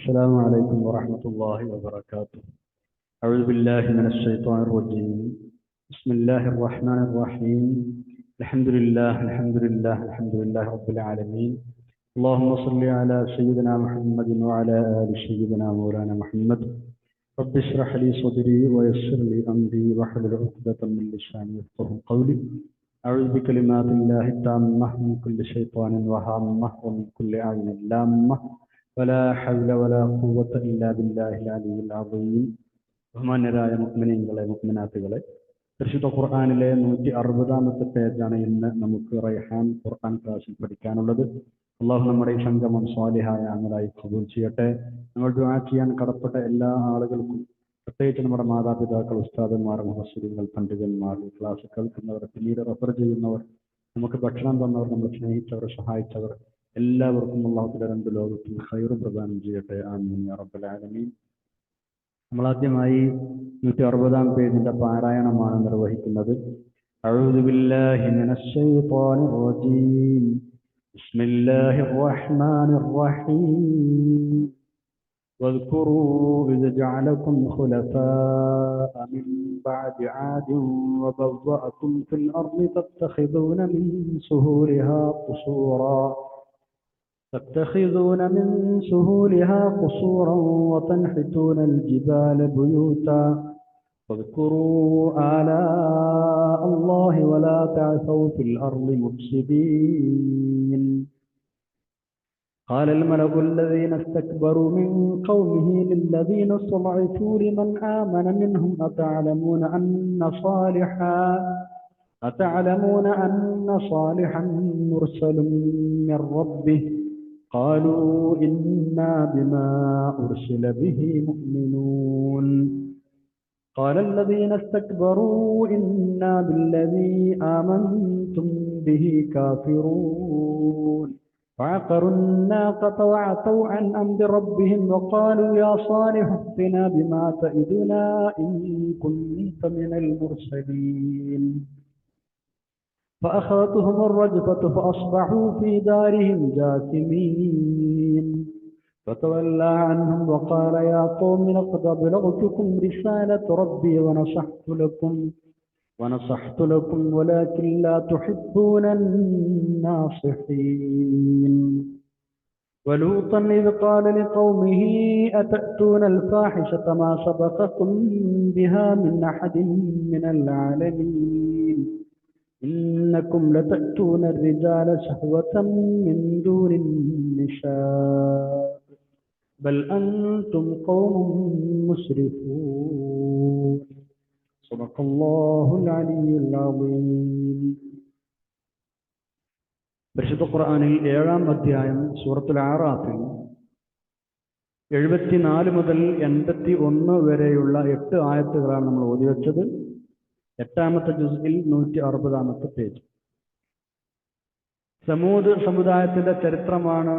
السلام عليكم ورحمة الله وبركاته. أعوذ بالله من الشيطان الرجيم. بسم الله الرحمن الرحيم. الحمد لله رب العالمين. اللهم صل على سيدنا محمد وعلى آل سيدنا مولانا محمد. رب اشرح لي صدري ويسر لي أمري واحلل عقدة من لساني يفقهوا قولي. أعوذ بكلمات الله التامة من كل شيطان وهامة ومن كل عين لامة ولا حول ولا قوة إلا بالله العلي العظيم. ബഹുമാന്യരായ മുഅ്മിനീങ്ങളെ മുഅ്മിനാത്തുകളെ, പരിശുദ്ധ ഖുർആനിലെ 160-ാമത്തെ പേജാണ് ഇന്ന് നമുക്ക് റൈഹാൻ ഖുർആൻ ക്ലാസ്സിൽ പഠിക്കാനുള്ളത്. അള്ളാഹു നമ്മുടെ ഈ സംഗമം സ്വാലിഹായ അമലായി ഖബൂൽ ചെയ്യട്ടെ. നമ്മൾ ദുആ ചെയ്യാൻ കടപ്പെട്ട എല്ലാ ആളുകൾക്കും, പ്രത്യേകിച്ച് നമ്മുടെ മാതാപിതാക്കൾ, ഉസ്താദന്മാർ, മുഹസ്സിനുകൾ, പണ്ഡിതന്മാർ, ക്ലാസ് കേൾക്കുന്നവർ, പിന്നീട് റെഫർ ചെയ്യുന്നവർ, നമുക്ക് ഭക്ഷണം തന്നവർ, നമ്മൾ സ്നേഹിച്ചവർ, സഹായിച്ചവർ, എല്ലാവർക്കും അള്ളാഹു തആല രണ്ട് ലോകത്തും ഖൈർ പ്രദാനം ചെയ്യട്ടെ. ആമീൻ യാ റബ്ബൽ ആലമീൻ. നമ്മൾ ആദ്യമായി 160-ാം പേജിന്റെ പാരായണമാണ് നിർവഹിക്കുന്നത്. അഊദു ബില്ലാഹി മിനശ് ശൈത്വാനിർ റജീം. ബിസ്മില്ലാഹിർ റഹ്മാനിർ റഹീം. واذكروا إذ جعلكم خلفاء من بعد عاد وبوأكم في الأرض تتخذون من سهولها قصورا وتنحتون الجبال بيوتا واذكروا آلاء الله ولا تعثوا في الأرض مفسدين. قال الملأ الذين استكبروا من قومه للذين استضعفوا لمن آمن منهم أتعلمون أن صالحا مرسل من ربه قالوا إنا بما أرسل به مؤمنون. قال الذين استكبروا إنا بالذي آمنتم به كافرون. فعقروا الناقة وعتوا عن أمر ربهم وقالوا يا صالح ائتنا بما تعدنا إن كنت من المرسلين. فأخذتهم الرجفة فأصبحوا في دارهم جاثمين. فتولى عنهم وقال يا قوم لقد أبلغتكم رسالة ربي ونصحت لكم ولكن لا تحبون الناصحين. ولوطا إذ قال لقومه أتأتون الفاحشة ما سبقكم بها من أحد من العالمين إنكم لتأتون الرجال شهوة من دون النساء بل أنتم قوم مسرفون. صدق الله العلي العظيم. പരിശുദ്ധ ഖുർആനിൽ 7-ാം അധ്യായം സൂറത്തുൽ ആറാഫിൽ 74 മുതൽ 81 വരെയുള്ള 8 ആയത്തുകളാണ് നമ്മൾ ഓതിവെച്ചത്. 8-ാമത്തെ ജുസ്ഇൽ 160-ാമത്തെ പേജ്. സമൂദ് സമുദായത്തിന്റെ ചരിത്രമാണ്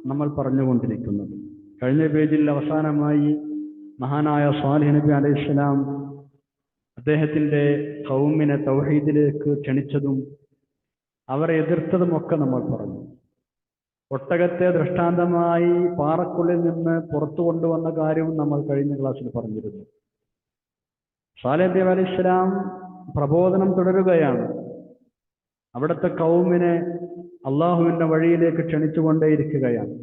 നമ്മൾ പറഞ്ഞുകൊണ്ടിരിക്കുന്നത്. കഴിഞ്ഞ പേജിൽ അവസാനമായി മഹാനായ സ്വാലിഹ് നബി അലൈഹിസ്സലാം അദ്ദേഹത്തിന്റെ ഖൗമിനെ തൗഹീദിലേക്ക് ക്ഷണിച്ചതും അവരെ എതിർത്തതുമൊക്കെ നമ്മൾ പറഞ്ഞു. ഒട്ടകത്തെ ദൃഷ്ടാന്തമായി പാറക്കുള്ളിൽ നിന്ന് പുറത്തു കൊണ്ടുവന്ന കാര്യവും നമ്മൾ കഴിഞ്ഞ ക്ലാസ്സിൽ പറഞ്ഞിരുന്നു. സാലിഹ് നബി അലൈഹിസ്സലാം പ്രബോധനം തുടരുകയാണ്. അവിടുത്തെ ഖൗമിനെ അള്ളാഹുവിന്റെ വഴിയിലേക്ക് ക്ഷണിച്ചുകൊണ്ടേയിരിക്കുകയാണ്.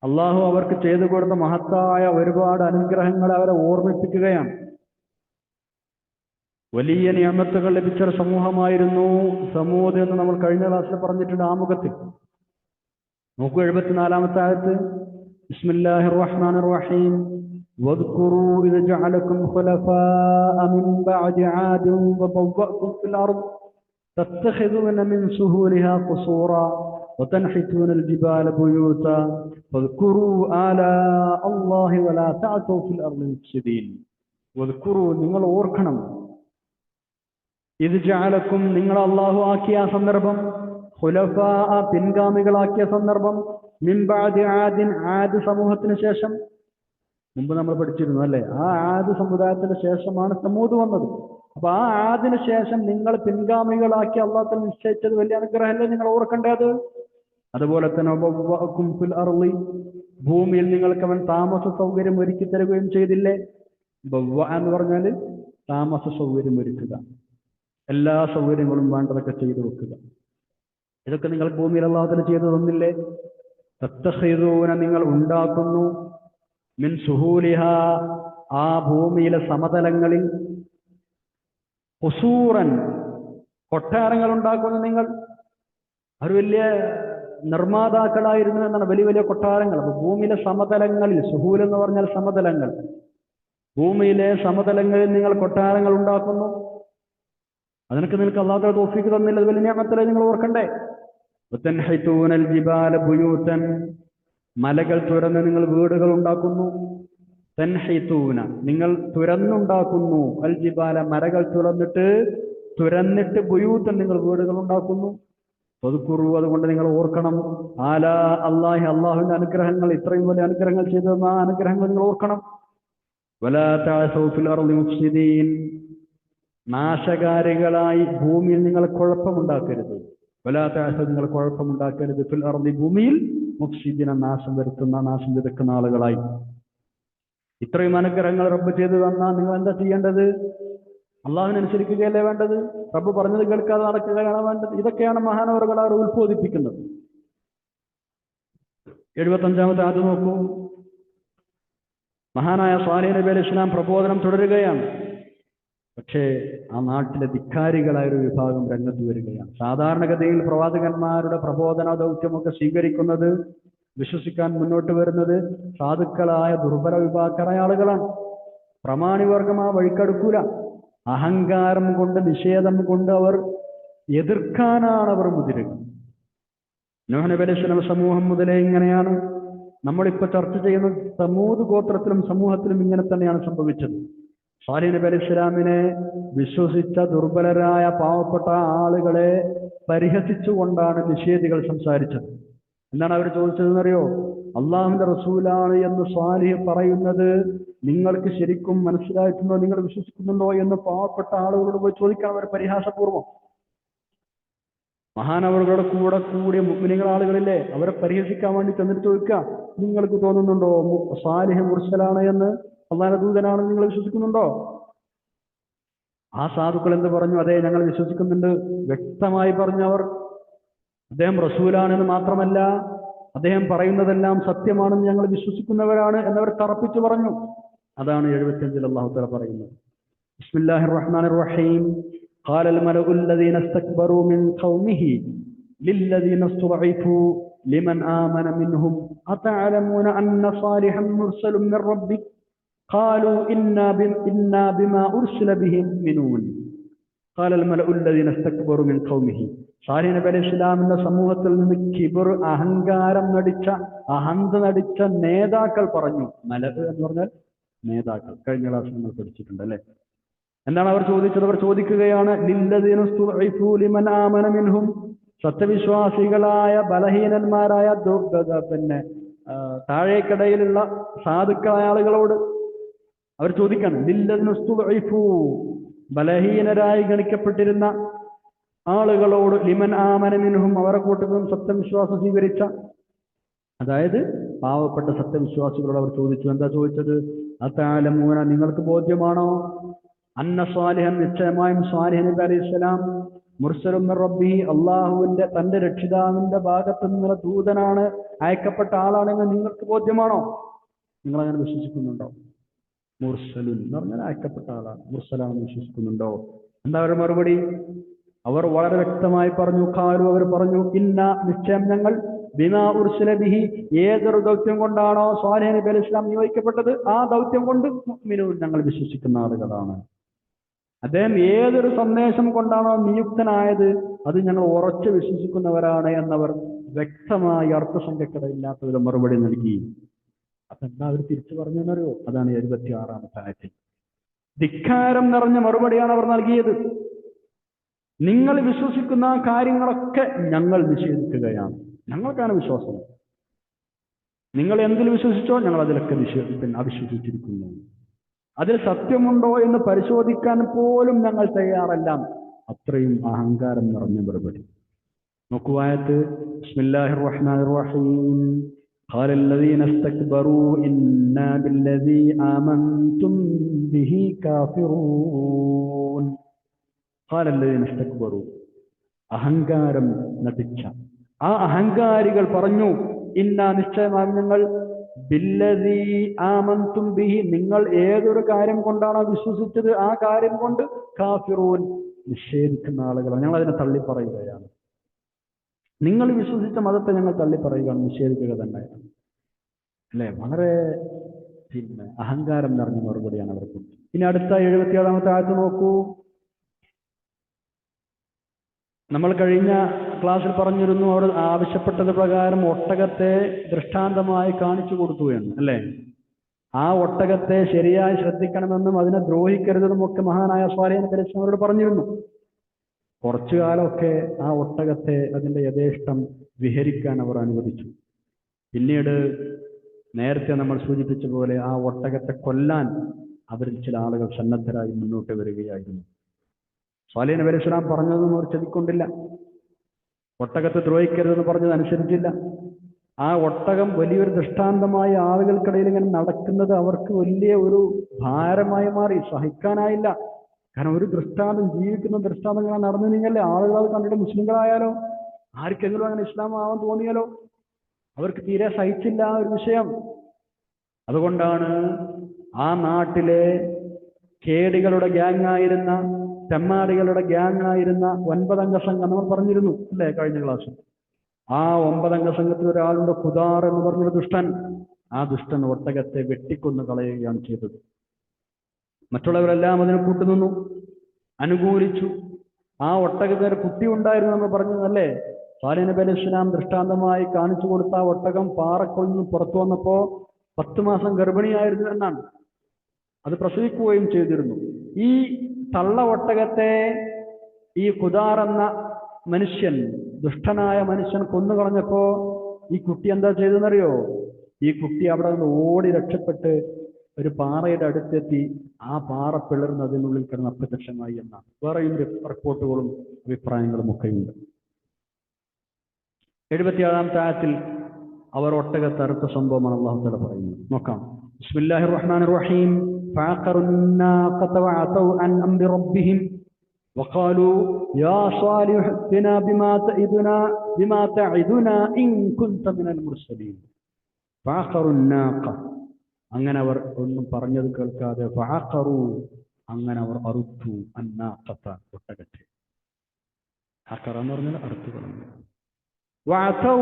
അള്ളാഹു അവർക്ക് ചെയ്തു കൊടുത്ത മഹത്തായ ഒരുപാട് അനുഗ്രഹങ്ങൾ അവരെ ഓർമ്മിപ്പിക്കുകയാണ്. വലിയ നിഅമത്തുകൾ ലഭിച്ച ഒരു സമൂഹമായിരുന്നു സമൂദ് എന്ന് നമ്മൾ കഴിഞ്ഞ ക്ലാസ്സിൽ പറഞ്ഞിട്ടുണ്ട് ആമുഖത്തിൽ. നോക്കൂ, 74-ാമത്തെ ആയത്ത്. ബിസ്മില്ലാഹിർ റഹ്മാനിർ റഹീം. വദ്കുറൂ ഇദ് ജഅലകും ഖുലഫാഅ മിൻ ബഅദി ആദിൻ വബവ്വഅകും ഫിൽ അർദ് തത്തഖിദൂന മിൻ സുഹൂലിഹാ ഖുസൂറാ വതൻഹിതൂന الجبال ബുയൂതാ വദ്കുറൂ ആലാഅ അല്ലാഹി വലാ തഅതൂ ഫിൽ അർദി മുഫ്സിദീൻ. വദ്കുറൂ, നിങ്ങൾ ഓർക്കണം, ഇത് ജഅലക്കും, നിങ്ങൾ അല്ലാഹു ആക്കിയ സന്ദർഭം, ഖുലഫാഅ പിൻഗാമികളാക്കിയ സന്ദർഭം, മിൻ ബഅദി ആദിൻ, ആദ് സമൂഹത്തിന് ശേഷം. മുമ്പ് നമ്മൾ പഠിച്ചിരുന്നു അല്ലേ, ആ ആദ് സമുദായത്തിന് ശേഷമാണ് സമൂദ് വന്നത്. അപ്പൊ ആ ആദിന് ശേഷം നിങ്ങൾ പിൻഗാമികളാക്കി അല്ലാഹു നിശ്ചയിച്ചത് വലിയ അനുഗ്രഹമല്ലേ, നിങ്ങൾ ഓർക്കേണ്ടത്. അതുപോലെ തന്നെ ഭൂമിയിൽ നിങ്ങൾക്ക് അവൻ താമസ സൗകര്യം ഒരുക്കി തരുകയും ചെയ്തില്ലേ? ബവ്വ എന്ന് പറഞ്ഞാൽ താമസ സൗകര്യം ഒരുക്കുക, എല്ലാ സൗകര്യങ്ങളും വേണ്ടതൊക്കെ ചെയ്തു വെക്കുക. ഇതൊക്കെ നിങ്ങൾ ഭൂമിയിൽ അല്ലാഹു തആല ചെയ്തു തന്നില്ലേ? തത്തഖിദൂന നിങ്ങൾ ഉണ്ടാക്കുന്നു, മിൻ സുഹൂലിഹാ ആ ഭൂമിയിലെ സമതലങ്ങളിൽ, ഖുസൂറൻ കൊട്ടാരങ്ങൾ ഉണ്ടാക്കുന്നു. നിങ്ങൾ ഒരു വലിയ നിർമ്മാതാക്കളായിരുന്നു എന്നാണ്, വലിയ വലിയ കൊട്ടാരങ്ങൾ. അപ്പൊ ഭൂമിയിലെ സമതലങ്ങളിൽ, സുഹൂൽ എന്ന് പറഞ്ഞാൽ സമതലങ്ങൾ, ഭൂമിയിലെ സമതലങ്ങളിൽ നിങ്ങൾ കൊട്ടാരങ്ങൾ ഉണ്ടാക്കുന്നു. അതിനൊക്കെ നിങ്ങൾക്ക് അല്ലാഹു തആല തൗഫീഖ് തന്നില്ല, അത് വലിയ നിഅമത്തല്ലേ, നിങ്ങൾ ഓർക്കണ്ടേ? വതൻഹിതൂനൽ ജിബാല ബുയൂതൻ മലകൾ തുരന്ന് നിങ്ങൾ വീടുകൾ ഉണ്ടാക്കുന്നു. തൻഹിതൂന നിങ്ങൾ തുരന്നുണ്ടാക്കുന്നു, അൽ ജിബാല മലകൾ തുരന്നിട്ട് ബുയൂതൻ നിങ്ങൾ വീടുകൾ ഉണ്ടാക്കുന്നു. ഫദ്കുറു അതുകൊണ്ട് നിങ്ങൾ ഓർക്കണം, ആലാ അല്ലാഹി അല്ലാഹുവിന്റെ അനുഗ്രഹങ്ങൾ, ഇത്രയും വലിയ അനുഗ്രഹങ്ങൾ ചെയ്തു തന്ന ആ അനുഗ്രഹങ്ങൾ നിങ്ങൾ ഓർക്കണം. വലാ തഅസൗ ഫിൽ അർളി മുഫ്സിദീൻ നാശകാരികളായി ഭൂമിയിൽ നിങ്ങൾ കുഴപ്പമുണ്ടാക്കരുത്. വലാ തഅസൗ നിങ്ങൾ കുഴപ്പമുണ്ടാക്കരുത്, ഫിൽ അർളി ഭൂമിയിൽ മുഫ്സിദീന നാശം വരുത്തുന്ന, നാശം വിതക്കുന്ന ആളുകളായി. ഇത്രയും അനുഗ്രഹങ്ങൾ റബ്ബ് ചെയ്തു തന്നാൽ നിങ്ങൾ എന്താ ചെയ്യേണ്ടത്? അള്ളാഹുവിനനുസരിക്കുകയല്ലേ വേണ്ടത്? റബ്ബ് പറഞ്ഞത് കേൾക്കാതെ നടക്കുകയാണ് വേണ്ടത്. ഇതൊക്കെയാണ് മഹാനവറുകൾ അവർ ഉത്ബോധിപ്പിക്കുന്നത്. 75-ാമത്തെ ആദ്യം നോക്കൂ. മഹാനായ സ്വാലിഹ് നബി അലൈഹി ഇസ്ലാം പ്രബോധനം തുടരുകയാണ്. പക്ഷേ ആ നാട്ടിലെ ധിക്കാരികളായ ഒരു വിഭാഗം രംഗത്ത് വരികയാണ്. സാധാരണഗതിയിൽ പ്രവാചകന്മാരുടെ പ്രബോധന ദൗത്യമൊക്കെ സ്വീകരിക്കുന്നത്, വിശ്വസിക്കാൻ മുന്നോട്ട് വരുന്നത് സാധുക്കളായ ദുർബല വിഭാഗക്കാരായ ആളുകളാണ്. പ്രമാണിവർഗം ആ വഴിക്കടുക്കൂല. അഹങ്കാരം കൊണ്ട്, നിഷേധം കൊണ്ട് അവർ എതിർക്കാനാണ് അവർ മുതിരുക. നൂഹ് നബി അലൈഹി സ്വലാം സമൂഹം മുതലേ ഇങ്ങനെയാണ്. നമ്മളിപ്പോൾ ചർച്ച ചെയ്യുന്ന സമൂദ് ഗോത്രത്തിലും സമൂഹത്തിലും ഇങ്ങനെ തന്നെയാണ് സംഭവിച്ചത്. സാലിഹ് നബി അലൈഹി സ്വലാമിനെ വിശ്വസിച്ച ദുർബലരായ പാവപ്പെട്ട ആളുകളെ പരിഹസിച്ചുകൊണ്ടാണ് നിഷേധികൾ സംസാരിച്ചത്. എന്താണ് അവർ ചോദിച്ചതെന്നറിയോ? അള്ളാഹുവിന്റെ റസൂലാണ് എന്ന് സ്വാലിഹ് പറയുന്നത് നിങ്ങൾക്ക് ശരിക്കും മനസ്സിലായിട്ടുണ്ടോ, നിങ്ങൾ വിശ്വസിക്കുന്നുണ്ടോ എന്ന് പാവപ്പെട്ട ആളുകളോട് പോയി ചോദിക്കാൻ അവർ പരിഹാസപൂർവ്വം. മഹാനവറുകളുടെ കൂടെ കൂടിയ മുഅ്മിനീങ്ങൾ ആളുകളില്ലേ, അവരെ പരിഹസിക്കാൻ വേണ്ടി ചെന്നിട്ട് ചോദിക്കുക, നിങ്ങൾക്ക് തോന്നുന്നുണ്ടോ സ്വാലിഹ് മുർസലാണ് എന്ന്, അള്ളാഹുവിന്റെ ദൂതനാണെന്ന് നിങ്ങൾ വിശ്വസിക്കുന്നുണ്ടോ? ആ സാധുക്കൾ എന്ത് പറഞ്ഞു? അതെ, ഞങ്ങൾ വിശ്വസിക്കുന്നുണ്ട്. വ്യക്തമായി പറഞ്ഞവർ അദ്ദേഹം റസൂലാണെന്ന് മാത്രമല്ല, അദ്ദേഹം പറയുന്നതെല്ലാം സത്യമാണെന്ന് ഞങ്ങൾ വിശ്വസിക്കുന്നവരാണ് എന്നവർ തറപ്പിച്ചു പറഞ്ഞു. അതാണ് 75-ൽ അല്ലാഹു തആല പറയുന്നത്. ബിസ്മില്ലാഹിർ റഹ്മാനിർ റഹീം. ഖാല അൽ മലഉ الذين استكبروا من قومه للذين استضعفوا لمن آمن منهم أتعلمون أن صالحا مرسل من ربك قالوا إنا بما أرسل به مؤمنون قال الملأ الذين استكبروا من قومه. സാലിഹ് നബി അലൈഹി ഇസ്ലാമിന്റെ സമൂഹത്തിൽ നിന്ന് കിബർ, അഹങ്കാരം നടിച്ച, അഹന്ത നടിച്ച നേതാക്കൾ പറഞ്ഞു. മലഅ് എന്ന് പറഞ്ഞാൽ നേതാക്കൾ. കഴിഞ്ഞ ക്ലാസ് നമ്മൾ പഠിച്ചിട്ടുണ്ട് അല്ലെ? എന്താണ് അവർ ചോദിച്ചത്? അവർ ചോദിക്കുകയാണ്, ലില്ലദീന സ്തുഇഫു ലിമൻ ആമന മിൻഹും സത്യവിശ്വാസികളായ ബലഹീനന്മാരായ താഴേക്കടയിലുള്ള സാധുക്കളായ ആളുകളോട് അവർ ചോദിക്കാണ്. ലില്ലദീന സ്തുഇഫു ബലഹീനരായി ഗണിക്കപ്പെട്ടിരുന്ന ആളുകളോട്, ലിമൻ ആമന മിൻഹും അവരെ കൂട്ടത്തിൽ സത്യവിശ്വാസം സ്വീകരിച്ച, അതായത് പാവപ്പെട്ട സത്യവിശ്വാസികളോട് അവർ ചോദിച്ചു. എന്താ ചോദിച്ചത്? അതഅലമൂന നിങ്ങൾക്ക് ബോധ്യമാണോ? അന്ന സ്വാലിഹൻ നിശ്ചയമായും സ്വാലിഹ് നബി അലൈഹി സ്വലാം മുർസലും മിർ റബ്ബിഹി അള്ളാഹുവിന്റെ തന്റെ രക്ഷിതാവിന്റെ ഭാഗത്ത് നിന്നുള്ള ദൂതനാണ്, അയക്കപ്പെട്ട ആളാണെന്ന് നിങ്ങൾക്ക് ബോധ്യമാണോ? നിങ്ങൾ അങ്ങനെ വിശ്വസിക്കുന്നുണ്ടോ? മുർസലുൻ എന്ന് പറഞ്ഞാൽ അയക്കപ്പെട്ട ആളാണ്, മുർസലാണെന്ന് വിശ്വസിക്കുന്നുണ്ടോ? എന്താ അവരുടെ മറുപടി? അവർ വളരെ വ്യക്തമായി പറഞ്ഞു. ഖാലു അവർ പറഞ്ഞു, ഇന്ന നിശ്ചയം ഞങ്ങൾ, ബിമാ ഉർസില ബിഹി ഏതൊരു ദൗത്യം കൊണ്ടാണോ സ്വാലിഹ് നബി അലൈഹി സ്വലാം നിയോഗിക്കപ്പെട്ടത് ആ ദൗത്യം കൊണ്ട് മുഅ്മിനൂൻ ഞങ്ങൾ വിശ്വസിക്കുന്ന ആളുകളാണ്. അദ്ദേഹം ഏതൊരു സന്ദേശം കൊണ്ടാണോ നിയുക്തനായത് അത് ഞങ്ങൾ ഉറച്ചു വിശ്വസിക്കുന്നവരാണ് എന്നവർ വ്യക്തമായി അർത്ഥസംഖ്യക്കടയില്ലാത്ത ഒരു മറുപടി നൽകി. അപ്പൊ എന്താ അവർ തിരിച്ചു പറഞ്ഞെന്നറിയോ? അതാണ് 76-ാമത്തെ ആയത്തിൽ. ധിക്കാരം നിറഞ്ഞ മറുപടിയാണ് അവർ നൽകിയത്. നിങ്ങൾ വിശ്വസിക്കുന്ന കാര്യങ്ങളൊക്കെ ഞങ്ങൾ നിഷേധിക്കുകയാണ്, ഞങ്ങൾക്കാണ് വിശ്വാസം. നിങ്ങൾ എന്തിൽ വിശ്വസിച്ചോ ഞങ്ങൾ അതിലൊക്കെ അവിശ്വസിച്ചിരിക്കുന്നു. അതിൽ സത്യമുണ്ടോ എന്ന് പരിശോധിക്കാൻ പോലും ഞങ്ങൾ തയ്യാറല്ല. അത്രയും അഹങ്കാരം നിറഞ്ഞ മറുപടി. നോക്കൂ ആയത്ത്. ബിസ്മില്ലാഹിർ റഹ്മാനിർ റഹീം. قال الذين استكبروا إنا بالذي آمنتم به كافرون قال الذين استكبروا അഹങ്കാരം നടിച്ച ആ അഹങ്കാരികൾ പറഞ്ഞു ഇന്നാ നിശ്ചയമായും ഞങ്ങൾ ബില്ലദീ ആമന്തും ബിഹി നിങ്ങൾ ഏതൊരു കാര്യം കൊണ്ടാണ് വിശ്വസിച്ചത് ആ കാര്യം കൊണ്ട് കാഫിറൂൻ നിഷേധിക്കുന്ന ആളുകളാണ്. ഞങ്ങൾ അതിനെ തള്ളിപ്പറയുകയാണ്. നിങ്ങൾ വിശ്വസിച്ച മതത്തെ ഞങ്ങൾ തള്ളിപ്പറയുകയാണ്, നിഷേധിക്കുക തന്നെയാണ്. അല്ലെ, വളരെ അഹങ്കാരം നിറഞ്ഞ മറുപടിയാണ് അവർക്ക്. ഇനി അടുത്ത 77-ാമത്തെ ആയത്ത് നോക്കൂ. നമ്മൾ കഴിഞ്ഞ ക്ലാസ്സിൽ പറഞ്ഞിരുന്നു, അവർ ആവശ്യപ്പെട്ടത് പ്രകാരം ഒട്ടകത്തെ ദൃഷ്ടാന്തമായി കാണിച്ചു കൊടുത്തു എന്ന്. അല്ലേ, ആ ഒട്ടകത്തെ ശരിയായി ശ്രദ്ധിക്കണമെന്നും അതിനെ ദ്രോഹിക്കരുതെന്നും ഒക്കെ മഹാനായ സ്വാലിഹ് നബി അലൈഹി സ്വലാം അവരോട് പറഞ്ഞിരുന്നു. കുറച്ചു കാലമൊക്കെ ആ ഒട്ടകത്തെ അതിൻ്റെ യഥേഷ്ടം വിഹരിക്കാൻ അവർ അനുവദിച്ചു. പിന്നീട് നേരത്തെ നമ്മൾ സൂചിപ്പിച്ച പോലെ ആ ഒട്ടകത്തെ കൊല്ലാൻ അവരിൽ ചില ആളുകൾ സന്നദ്ധരായി മുന്നോട്ട് വരികയായിരുന്നു. സ്വാലിഹ് നബി അലൈഹി സ്വലാം പറഞ്ഞതൊന്നും അവർ ചെവിക്കൊണ്ടില്ല. ഒട്ടകത്തെ ദ്രോഹിക്കരുതെന്ന് പറഞ്ഞത് അനുസരിച്ചില്ല. ആ ഒട്ടകം വലിയൊരു ദൃഷ്ടാന്തമായി ആളുകൾക്കിടയിൽ ഇങ്ങനെ നടക്കുന്നത് അവർക്ക് വലിയ ഒരു ഭാരമായി മാറി. സഹിക്കാനായില്ല. കാരണം ഒരു ദൃഷ്ടാന്തം, ജീവിക്കുന്ന ദൃഷ്ടാന്തങ്ങളാണ് നടന്നു നീങ്ങല്ലേ. ആളുകൾ അത് കണ്ടിട്ട് മുസ്ലിങ്ങളായാലോ, ആർക്കെങ്കിലും അങ്ങനെ ഇസ്ലാം ആവാൻ തോന്നിയാലോ, അവർക്ക് തീരെ സഹിച്ചില്ല ആ ഒരു വിഷയം. അതുകൊണ്ടാണ് ആ നാട്ടിലെ കേടികളുടെ ഗ്യാങ്ങായിരുന്ന, തെമ്മാടികളുടെ ഗ്യാങ്ങായിരുന്ന 9 അംഗ സംഘം നമ്മൾ പറഞ്ഞിരുന്നു അല്ലേ കഴിഞ്ഞ ക്ലാസ്സിൽ. ആ 9 അംഗ സംഘത്തിൽ ഒരാളുടെ ഖുദാർ എന്ന് പറഞ്ഞൊരു ദുഷ്ടൻ. ആ ദുഷ്ടൻ ഒട്ടകത്തെ വെട്ടിക്കൊന്നു കളയുകയാണ് ചെയ്തത്. മറ്റുള്ളവരെല്ലാം അതിനെ കൂട്ടുനിന്നു, അനുകൂലിച്ചു. ആ ഒട്ടകത്തിന് കുട്ടി ഉണ്ടായിരുന്നു എന്ന് പറഞ്ഞതല്ലേ. സ്വാലിഹ് നബി അലൈഹി സ്വലാം ദൃഷ്ടാന്തമായി കാണിച്ചു കൊടുത്ത ആ ഒട്ടകം പാറക്കൊളിഞ്ഞ് പുറത്തു വന്നപ്പോ 10 മാസം ഗർഭിണിയായിരുന്നു എന്നാണ്. അത് പ്രസവിക്കുകയും ചെയ്തിരുന്നു. ഈ തള്ള ഒട്ടകത്തെ ഈ ഖുദാർ എന്ന മനുഷ്യൻ, ദുഷ്ടനായ മനുഷ്യൻ കൊന്നുകളഞ്ഞപ്പോ ഈ കുട്ടി എന്താ ചെയ്തെന്നറിയോ? ഈ കുട്ടി അവിടെ നിന്ന് ഓടി രക്ഷപ്പെട്ട് ഒരു പാറയുടെ അടുത്തെത്തി ആ പാറ പിളർന്ന് അതിനുള്ളിൽ കിടന്ന് അപ്രത്യക്ഷമായി എന്നാണ്. വേറെയും റിപ്പോർട്ടുകളും അഭിപ്രായങ്ങളും ഒക്കെയുണ്ട്. 77-ാമത്തെ ആയത്തിൽ അവർ ഒട്ടകത്തെ അറുത്ത സംഭവമാണ് അല്ലാഹു തആല പറയുന്നത്. നോക്കാം. ബിസ്മില്ലാഹിർ റഹ്മാനിർ റഹീം. ഫഅഖറുന്നാഖത വഅതൗ അൻ അംരി റബ്ബിഹിം വഖാലൂ യാ സ്വാലിഹ് ഇത്നാ ബിമാ തഇദുനാ ഇൻ കുൻത മിനൽ മുർസലീൻ. ഫഅഖറുന്നാഖ, അങ്ങനെ അവർ ഒന്നും പറഞ്ഞത് കേൾക്കാതെ ഫഅഖറു, അങ്ങനെ അവർ അറുത്തു അന്നാഖത, ഒട്ടകത്തെ. അഖറ എന്ന് പറഞ്ഞാൽ അറുത്തു കളഞ്ഞു. വഅതൗ,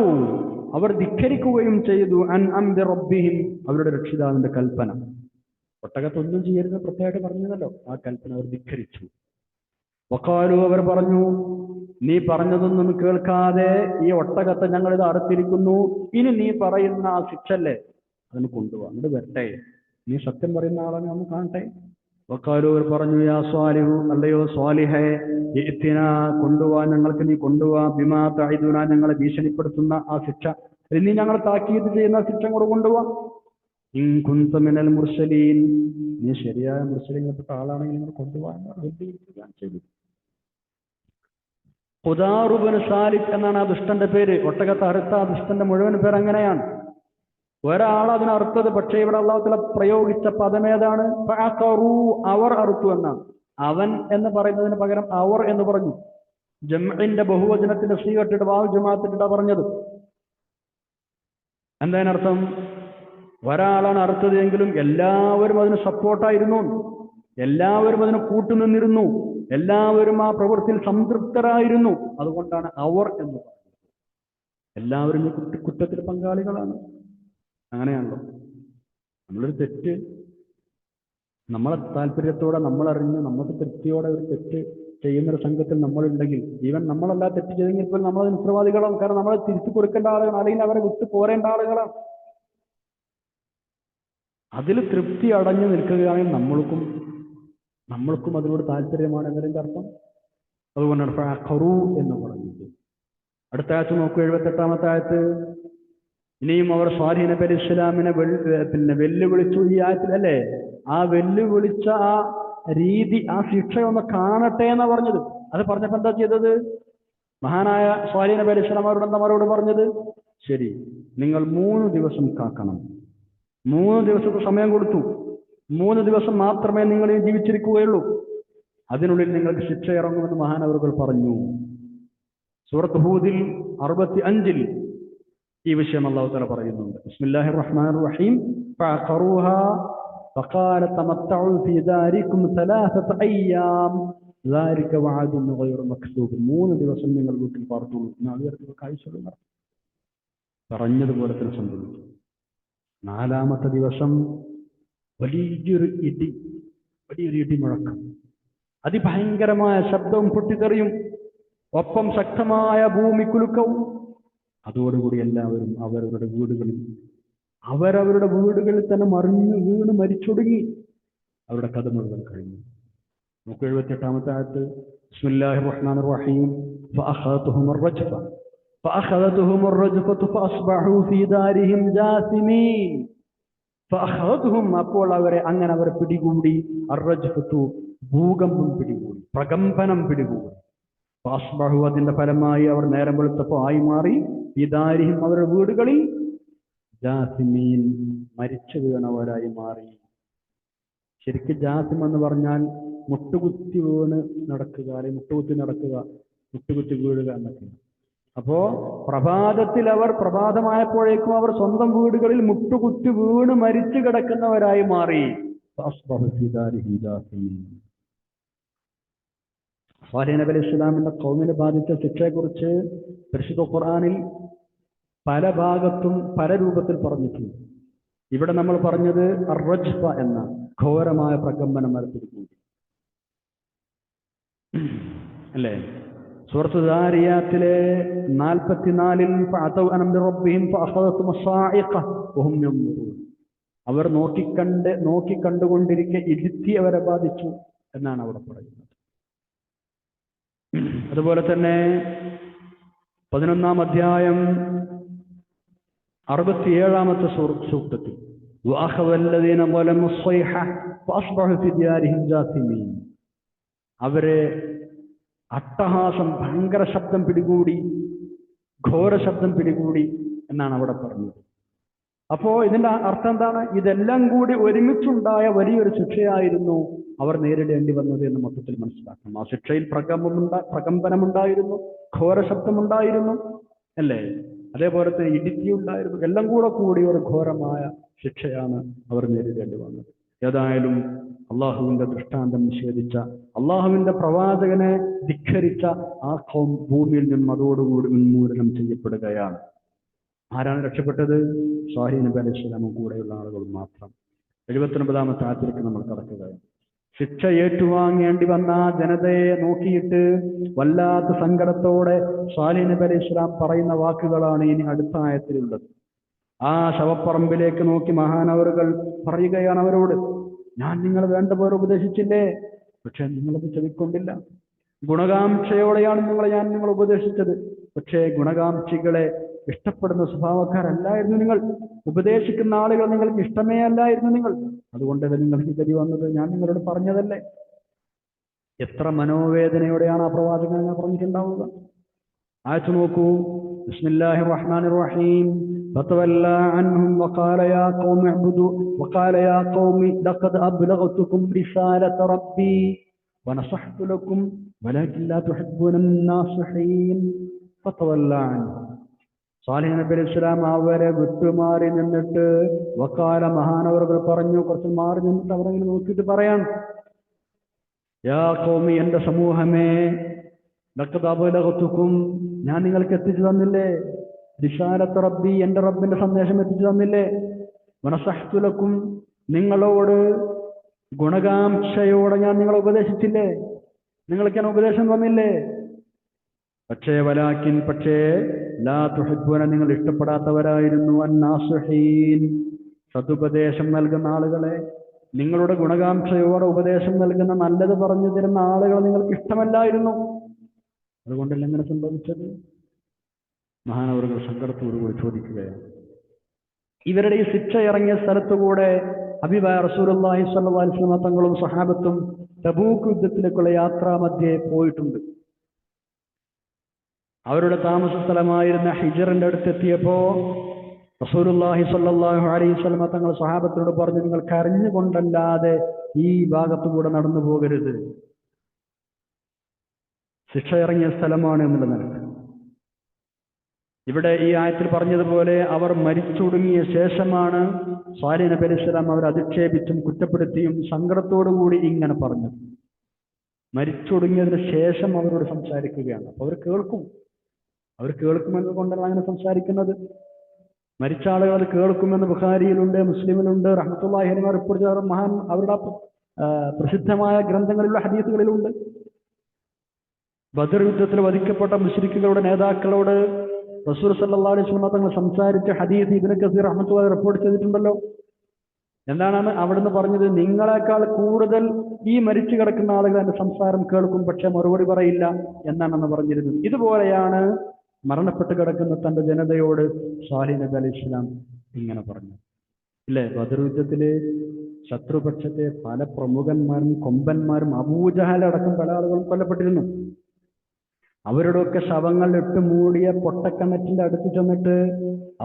അവർ ധിക്കരിക്കുകയും ചെയ്തു അൻ അംരി റബ്ബിഹിം, അവരുടെ രക്ഷിതാവിന്റെ കൽപ്പന. ഒട്ടകത്തൊന്നും ചെയ്യരുത് പ്രത്യേകമായിട്ട് പറഞ്ഞതല്ലോ, ആ കൽപ്പന അവർ ധിക്കരിച്ചു. വഖാലു, അവർ പറഞ്ഞു നീ പറഞ്ഞതൊന്നും കേൾക്കാതെ ഈ ഒട്ടകത്തെ ഞങ്ങൾ ഇത് അറുത്തിരിക്കുന്നു. ഇനി നീ പറയുന്ന ആ ശിക്ഷല്ലേ അതിന് കൊണ്ടുപോകാം, അങ്ങോട്ട് വരട്ടെ, നീ സത്യം പറയുന്ന ആളാണ് നമ്മൾ കാണട്ടെ. വഖാലു, അവർ പറഞ്ഞു യാ സ്വാലിഹു, അല്ലയോ സ്വാലിഹേ, ഇഅ്തിനാ, കൊണ്ടുപോവാൻ ഞങ്ങൾക്ക് നീ കൊണ്ടുപോവാ, ബിമാ തഇദുനാ, ഞങ്ങളെ ഭീഷണിപ്പെടുത്തുന്ന ആ ശിക്ഷ, നീ ഞങ്ങളെ താക്കീത് ചെയ്യുന്ന ശിക്ഷ കൂടെ കൊണ്ടുപോവാ. ഇൻ കുൻത മിനൽ മുർസലീൻ, നീ ശരിയായ മുർസലീങ്ങളിൽപ്പെട്ട ആളാണെങ്കിൽ നിങ്ങൾ കൊണ്ടുപോകാൻ ചെയ്തു. ഖുദാർ ഇബ്നു സാലിഹ് എന്നാണ് ആ ദുഷ്ടന്റെ പേര്. ഒട്ടകത്തെ അറുത്ത ആ ദുഷ്ടന്റെ മുഴുവൻ പേര് അങ്ങനെയാണ്. ഒരാൾ അതിനെ അറുത്തത്. പക്ഷേ ഇവിടെ അല്ലാഹു തആല പ്രയോഗിച്ച പദമേതാണ്? ഫഅഖറു, അവർ അറുത്തു എന്നാണ്. അവൻ എന്ന് പറയുന്നതിന് പകരം അവർ എന്ന് പറഞ്ഞു. ജംഇന്റെ ബഹുവചനത്തിന്റെ സീഗത്തിട്ട് വാവ് ജമാഅത്തിട്ടാ പറഞ്ഞത്. എന്തതിനർത്ഥം? ഒരാളാണ് അറുത്തത് എങ്കിലും എല്ലാവരും അതിന് സപ്പോർട്ടായിരുന്നു, എല്ലാവരും അതിന് കൂട്ടുനിന്നിരുന്നു, എല്ലാവരും ആ പ്രവൃത്തിയിൽ സംതൃപ്തരായിരുന്നു. അതുകൊണ്ടാണ് അവർ എന്ന് പറയുന്നത്. എല്ലാവരും ഈ കുറ്റത്തിൽ പങ്കാളികളാണ്. അങ്ങനെയാണല്ലോ. നമ്മളൊരു തെറ്റ് നമ്മളെ താല്പര്യത്തോടെ, നമ്മളറിഞ്ഞ് നമുക്ക് തൃപ്തിയോടെ ഒരു തെറ്റ് ചെയ്യുന്നൊരു സംഘത്തിൽ നമ്മളുണ്ടെങ്കിൽ, ഈവൻ നമ്മളെല്ലാ തെറ്റ് ചെയ്തെങ്കിൽ പോലും നമ്മളതിന് ഉത്തരവാദികളാണ്. കാരണം നമ്മളെ തിരിച്ചു കൊടുക്കേണ്ട ആളുകളാണ്, അല്ലെങ്കിൽ അവരെ വിട്ടു പോരേണ്ട ആളുകളാണ്. അതിൽ തൃപ്തി അടഞ്ഞു നിൽക്കുകയാണെങ്കിൽ നമ്മൾക്കും അതിനോട് താല്പര്യമാണ് എന്നതിൻ്റെ അർത്ഥം. അതുകൊണ്ടാണ് ഫഅഖറു എന്ന് പറഞ്ഞത്. അടുത്ത ആയത്ത് നോക്കൂ, 78-ാമത്തെ ആയത്ത്. ഇനിയും അവർ സ്വാലിഹ് നബി അലൈഹി സ്വലാമിനെ വെല്ലുവിളിച്ചു ഈ ആയത്തിൽ അല്ലേ. ആ വെല്ലുവിളിച്ച ആ രീതി, ആ ശിക്ഷയൊന്ന് കാണട്ടെ എന്നാ പറഞ്ഞത്. അത് പറഞ്ഞപ്പോ എന്താ ചെയ്തത്? മഹാനായ സ്വാലിഹ് നബി അലൈഹി സ്വലാം അവരോട് പറഞ്ഞത്, ശരി, നിങ്ങൾ 3 ദിവസം കാക്കണം. 3 ദിവസത്തെ സമയം കൊടുത്തു. 3 ദിവസം മാത്രമേ നിങ്ങൾ ജീവിച്ചിരിക്കുകയുള്ളൂ. അതിനുള്ളിൽ നിങ്ങൾക്ക് ശിക്ഷ ഇറങ്ങുമെന്ന് മഹാനവറുകൾ പറഞ്ഞു. സൂറത്ത് ഹൂദിൽ 65 ഈ വിഷയം അല്ലാഹു തആല പറയുന്നുണ്ട്. ബിസ്മില്ലാഹിർ റഹ്മാനിർ റഹീം. ഫഅഖറൂഹാ ഫഖാല തമത്തഉ ഫീ ദാരികും 3 അയ്യാം ذلك وعد غير مكذوب. 3 ദിവസം നിങ്ങൾ വീട്ടിൽ പാർത്തുള്ളൂ. നാളുകൾക്ക് കാഴ്ചകൾ പറഞ്ഞതുപോലെ തന്നെ സംഭവിച്ചു. 4-ാമത്തെ ദിവസം വലിയൊരു ഇടിമുഴക്കം, അതിഭയങ്കരമായ ശബ്ദവും പൊട്ടിത്തെറിയും, ഒപ്പം ശക്തമായ ഭൂമി കുലുക്കവും. അതോടുകൂടി എല്ലാവരും അവരവരുടെ വീടുകളിൽ തന്നെ മറിഞ്ഞു വീണ് മരിച്ചൊടുങ്ങി. അവരുടെ കഥ മുഴുവൻ കഴിഞ്ഞു. 78-ാമത്തെ ആയത്ത് ബിസ്മില്ലാഹിർ റഹ്മാനിർ റഹീം. فأخذتهم الرجفة فأصبحوا في دارهم جاثمين. فأخذتهم അപ്പോൾ അവർ പിടികൂടി. അർറജ്ഫത്തു ഭൂകമ്പം പിടികൂടി, പ്രകമ്പനം പിടികൂടി. ഫഅസ്ബഹു അതിന്റെ ഫലമായി അവർ നേരം വെളുത്തപ്പോൾ ആയി മാറി. ഫീ ദാരിഹിം അവരുടെ വീടുകളിൽ ജാസിമീൻ മരിച്ചു വീണവരായി മാറി. ശരിക്കും ജാസിം എന്ന് പറഞ്ഞാൽ മുട്ടുകുത്തി വീണ് നടക്കുക, അല്ലെങ്കിൽ മുട്ടുകുത്തി വീഴുക എന്നൊക്കെ. അപ്പോ പ്രഭാതമായപ്പോഴേക്കും അവർ സ്വന്തം വീടുകളിൽ മുട്ടുകുത്തി വീണ് മരിച്ചു കിടക്കുന്നവരായി മാറി. സ്വാലിഹ് നബി അലൈഹി ഇസ്ലാമിന്റെ ഖൗമിനെ ബാധിച്ച ശിക്ഷയെക്കുറിച്ച് പരിശുദ്ധ ഖുർആനിൽ പല ഭാഗത്തും പല രൂപത്തിൽ പറഞ്ഞിട്ടുണ്ട്. ഇവിടെ നമ്മൾ പറഞ്ഞത് അർറജ്ഫ എന്ന ഘോരമായ പ്രകമ്പനം നടത്തിയിരിക്കുന്നു അല്ലേ? സൂറത്ത് ദാരിയാത്തിലെ 44-ൽ അവർ നോക്കിക്കണ്ടുകൊണ്ടിരിക്കെ ഇരുത്തി അവരെ ബാധിച്ചു എന്നാണ് അവിടെ പറയുന്നത്. അതുപോലെ തന്നെ 11-ാം അധ്യായം 67-ാമത്തെ സൂക്തത്തിൽ അവരെ അട്ടഹാസം, ഭയങ്കര ശബ്ദം പിടികൂടി, ഘോര ശബ്ദം പിടികൂടി എന്നാണ് അവിടെ പറഞ്ഞത്. അപ്പോ ഇതിന്റെ അർത്ഥം എന്താണ്? ഇതെല്ലാം കൂടി ഒരുമിച്ചുണ്ടായ വലിയൊരു ശിക്ഷയായിരുന്നു അവർ നേരിടേണ്ടി വന്നത് എന്ന് മൊത്തത്തിൽ മനസ്സിലാക്കണം. ആ ശിക്ഷയിൽ പ്രകമ്പനമുണ്ടായിരുന്നു, ഘോര ശബ്ദമുണ്ടായിരുന്നു അല്ലേ? അതേപോലെ തന്നെ ഇടുത്തിയുണ്ടായിരുന്നു. എല്ലാം കൂടി ഒരു ഘോരമായ ശിക്ഷയാണ് അവർ നേരിടേണ്ടി വന്നത്. ഏതായാലും അള്ളാഹുവിന്റെ ദൃഷ്ടാന്തം നിഷേധിച്ച, അള്ളാഹുവിന്റെ പ്രവാചകനെ ധിക്കരിച്ച ആ ഖൗം ഭൂമിയിൽ നിന്നും അതോടുകൂടി ഉന്മൂലനം ചെയ്യപ്പെടുകയാണ്. ആരാണ് രക്ഷപ്പെട്ടത്? സ്വാലിഹ് നബി അലൈഹി സ്വലാമും കൂടെയുള്ള ആളുകൾ മാത്രം. 79-ാമത്തെ ആയത്തിലേക്ക് നമ്മൾ കടക്കുകയാണ്. ശിക്ഷ ഏറ്റുവാങ്ങേണ്ടി വന്ന ജനതയെ നോക്കിയിട്ട് വല്ലാത്ത സങ്കടത്തോടെ സ്വാലിഹ് നബി അലൈഹി സ്വലാം പറയുന്ന വാക്കുകളാണ് ഇനി അടുത്ത ആയത്തിലുള്ളത്. ആ ശവപ്പറമ്പിലേക്ക് നോക്കി മഹാനവറുകൾ പറയുകയാണ് അവരോട്, ഞാൻ നിങ്ങൾ വേണ്ട പോലെ ഉപദേശിച്ചില്ലേ, പക്ഷെ നിങ്ങളത് ചെവിക്കൊണ്ടില്ല. ഗുണകാംക്ഷയോടെയാണ് ഞാൻ നിങ്ങളെ ഉപദേശിച്ചത്, പക്ഷേ ഗുണകാംക്ഷികളെ ഇഷ്ടപ്പെടുന്ന സ്വഭാവക്കാരല്ലായിരുന്നു നിങ്ങൾ. ഉപദേശിക്കുന്ന ആളുകൾ നിങ്ങൾക്ക് ഇഷ്ടമേ അല്ലായിരുന്നു നിങ്ങൾ. അതുകൊണ്ടല്ലേ നിങ്ങൾക്ക് ഗതി വന്നത്. ഞാൻ നിങ്ങളോട് പറഞ്ഞതല്ലേ. എത്ര മനോവേദനയോടെയാണ് ആ പ്രവാചകൻ അങ്ങനെ പറഞ്ഞിട്ടുണ്ടാവുക. ആയത്ത് നോക്കൂ. ബിസ്മില്ലാഹിർ റഹ്മാനിർ റഹീം. فتولى عنهم وقال يا قوم لقد أبلغتكم رسالة ربي ونصحت لكم ولكن لا تحبون الناصحين. فتولى عنهم. സ്വാലിഹ് നബി അലൈഹി സ്വലാം അവരെ വിട്ടുമാറി നിന്നിട്ട് വക്കാല മഹാനവറുകൾ പറഞ്ഞു, കുറച്ച് മാറി നിന്നിട്ട് അവരെങ്ങനെ നോക്കിയിട്ട് പറയാൻ, യാ ഖൗമി, എന്റെ സമൂഹമേ, ലഖദ് അബ്ലഗ്തുക്കും, ഞാൻ നിങ്ങൾക്ക് എത്തിച്ചു തന്നില്ലേ, റിസാലത്ത് റബ്ബി, എന്റെ റബ്ബിന്റെ സന്ദേശം എത്തിച്ചു തന്നില്ലേ, വനസഹ്തു ലക്കും, നിങ്ങളോട് ഗുണകാംക്ഷയോടെ ഞാൻ നിങ്ങളെ ഉപദേശിച്ചില്ലേ, നിങ്ങൾക്ക് ഞാൻ ഉപദേശം തന്നില്ലേ. പക്ഷേ ലാ തുഹിബ്ബൂന, നിങ്ങൾ ഇഷ്ടപ്പെടാത്തവരായിരുന്നു അന്നാസിഹീൻ, സദുപദേശം നൽകുന്ന ആളുകളെ, നിങ്ങളുടെ ഗുണകാംക്ഷയോടെ ഉപദേശം നൽകുന്ന, നല്ലത് പറഞ്ഞു തരുന്ന ആളുകളെ നിങ്ങൾക്ക് ഇഷ്ടമല്ലായിരുന്നു. അതുകൊണ്ടല്ല എങ്ങനെ സംഭവിച്ചത്? മഹാനവറുകൾ സങ്കടത്തോടുകൂടി ചോദിക്കുകയാണ്. ഇവരുടെ ഈ ശിക്ഷ ഇറങ്ങിയ സ്ഥലത്തുകൂടെ ഹബീബായ റസൂലുള്ളാഹി സ്വല്ലല്ലാഹു അലൈഹി വസല്ലം തങ്ങളും സഹാബത്തും തബൂക്ക് യുദ്ധത്തിലേക്കുള്ള യാത്രാ മധ്യേ പോയിട്ടുണ്ട്. അവരുടെ താമസ സ്ഥലമായിരുന്ന ഹിജറിന്റെ അടുത്തെത്തിയപ്പോ റസൂലുള്ളാഹി സ്വല്ലല്ലാഹു അലൈഹി വസല്ലം തങ്ങൾ സ്വഹാബത്തോട് പറഞ്ഞു, നിങ്ങൾ കരഞ്ഞുകൊണ്ടല്ലാതെ ഈ ഭാഗത്തുകൂടെ നടന്നു പോകരുത്, ശിക്ഷ ഇറങ്ങിയ സ്ഥലമാണ് എന്നുള്ള നിലക്ക്. ഇവിടെ ഈ ആയത്തിൽ പറഞ്ഞതുപോലെ അവർ മരിച്ചൊടുങ്ങിയ ശേഷമാണ് സ്വാലിഹ് നബി അലൈഹി സ്വലാം അവർ അധിക്ഷേപിച്ചും കുറ്റപ്പെടുത്തിയും സങ്കടത്തോടുകൂടി ഇങ്ങനെ പറഞ്ഞു. മരിച്ചൊടുങ്ങിയതിന് ശേഷം അവരോട് സംസാരിക്കുകയാണ്. അപ്പൊ അവർ കേൾക്കുമെന്ന് കൊണ്ടാണ് അങ്ങനെ സംസാരിക്കുന്നത്. മരിച്ച ആളുകൾ അത് കേൾക്കുമെന്ന് ബുഖാരിയിലുണ്ട്, മുസ്ലിമിലുണ്ട്, റഹ്മത്തുള്ളാഹി അലൈഹി റിപ്പോർട്ട് ചെയ്ത അവരുടെ പ്രസിദ്ധമായ ഗ്രന്ഥങ്ങളിലുള്ള ഹദീസുകളിലുണ്ട്. ബദർ യുദ്ധത്തിൽ വധിക്കപ്പെട്ട മുശ്രിക്കുകളുടെ നേതാക്കളോട് റസൂൽ സല്ലല്ലാഹു അലൈഹി വസല്ലം തങ്ങൾ സംസാരിച്ച ഹദീസ് ഇബ്നു കസീർ റഹ്മത്തുള്ളാഹി റിപ്പോർട്ട് ചെയ്തിട്ടുണ്ടല്ലോ. എന്താണ് അവിടുന്ന് പറഞ്ഞത്? നിങ്ങളെക്കാൾ കൂടുതൽ ഈ മരിച്ചു കിടക്കുന്ന ആളുകൾ എന്റെ സംസാരം കേൾക്കും, പക്ഷെ മറുപടി പറയില്ല എന്നാണെന്ന് പറഞ്ഞിരുന്നത്. ഇതുപോലെയാണ് മരണപ്പെട്ട് കിടക്കുന്ന തന്റെ ജനതയോട് സ്വാലിഹ് നബി അലൈഹി സ്വലാം ഇങ്ങനെ പറഞ്ഞു. ഇല്ലേ, ബദർ യുദ്ധത്തില് ശത്രുപക്ഷത്തെ പല പ്രമുഖന്മാരും കൊമ്പന്മാരും അബൂജഹൽ അടക്കം പല ആളുകളും കൊല്ലപ്പെട്ടിരുന്നു. അവരുടെയൊക്കെ ശവങ്ങൾ ഇട്ടുമൂടിയ പൊട്ടക്കിണറ്റിന്റെ അടുത്ത് ചെന്നിട്ട്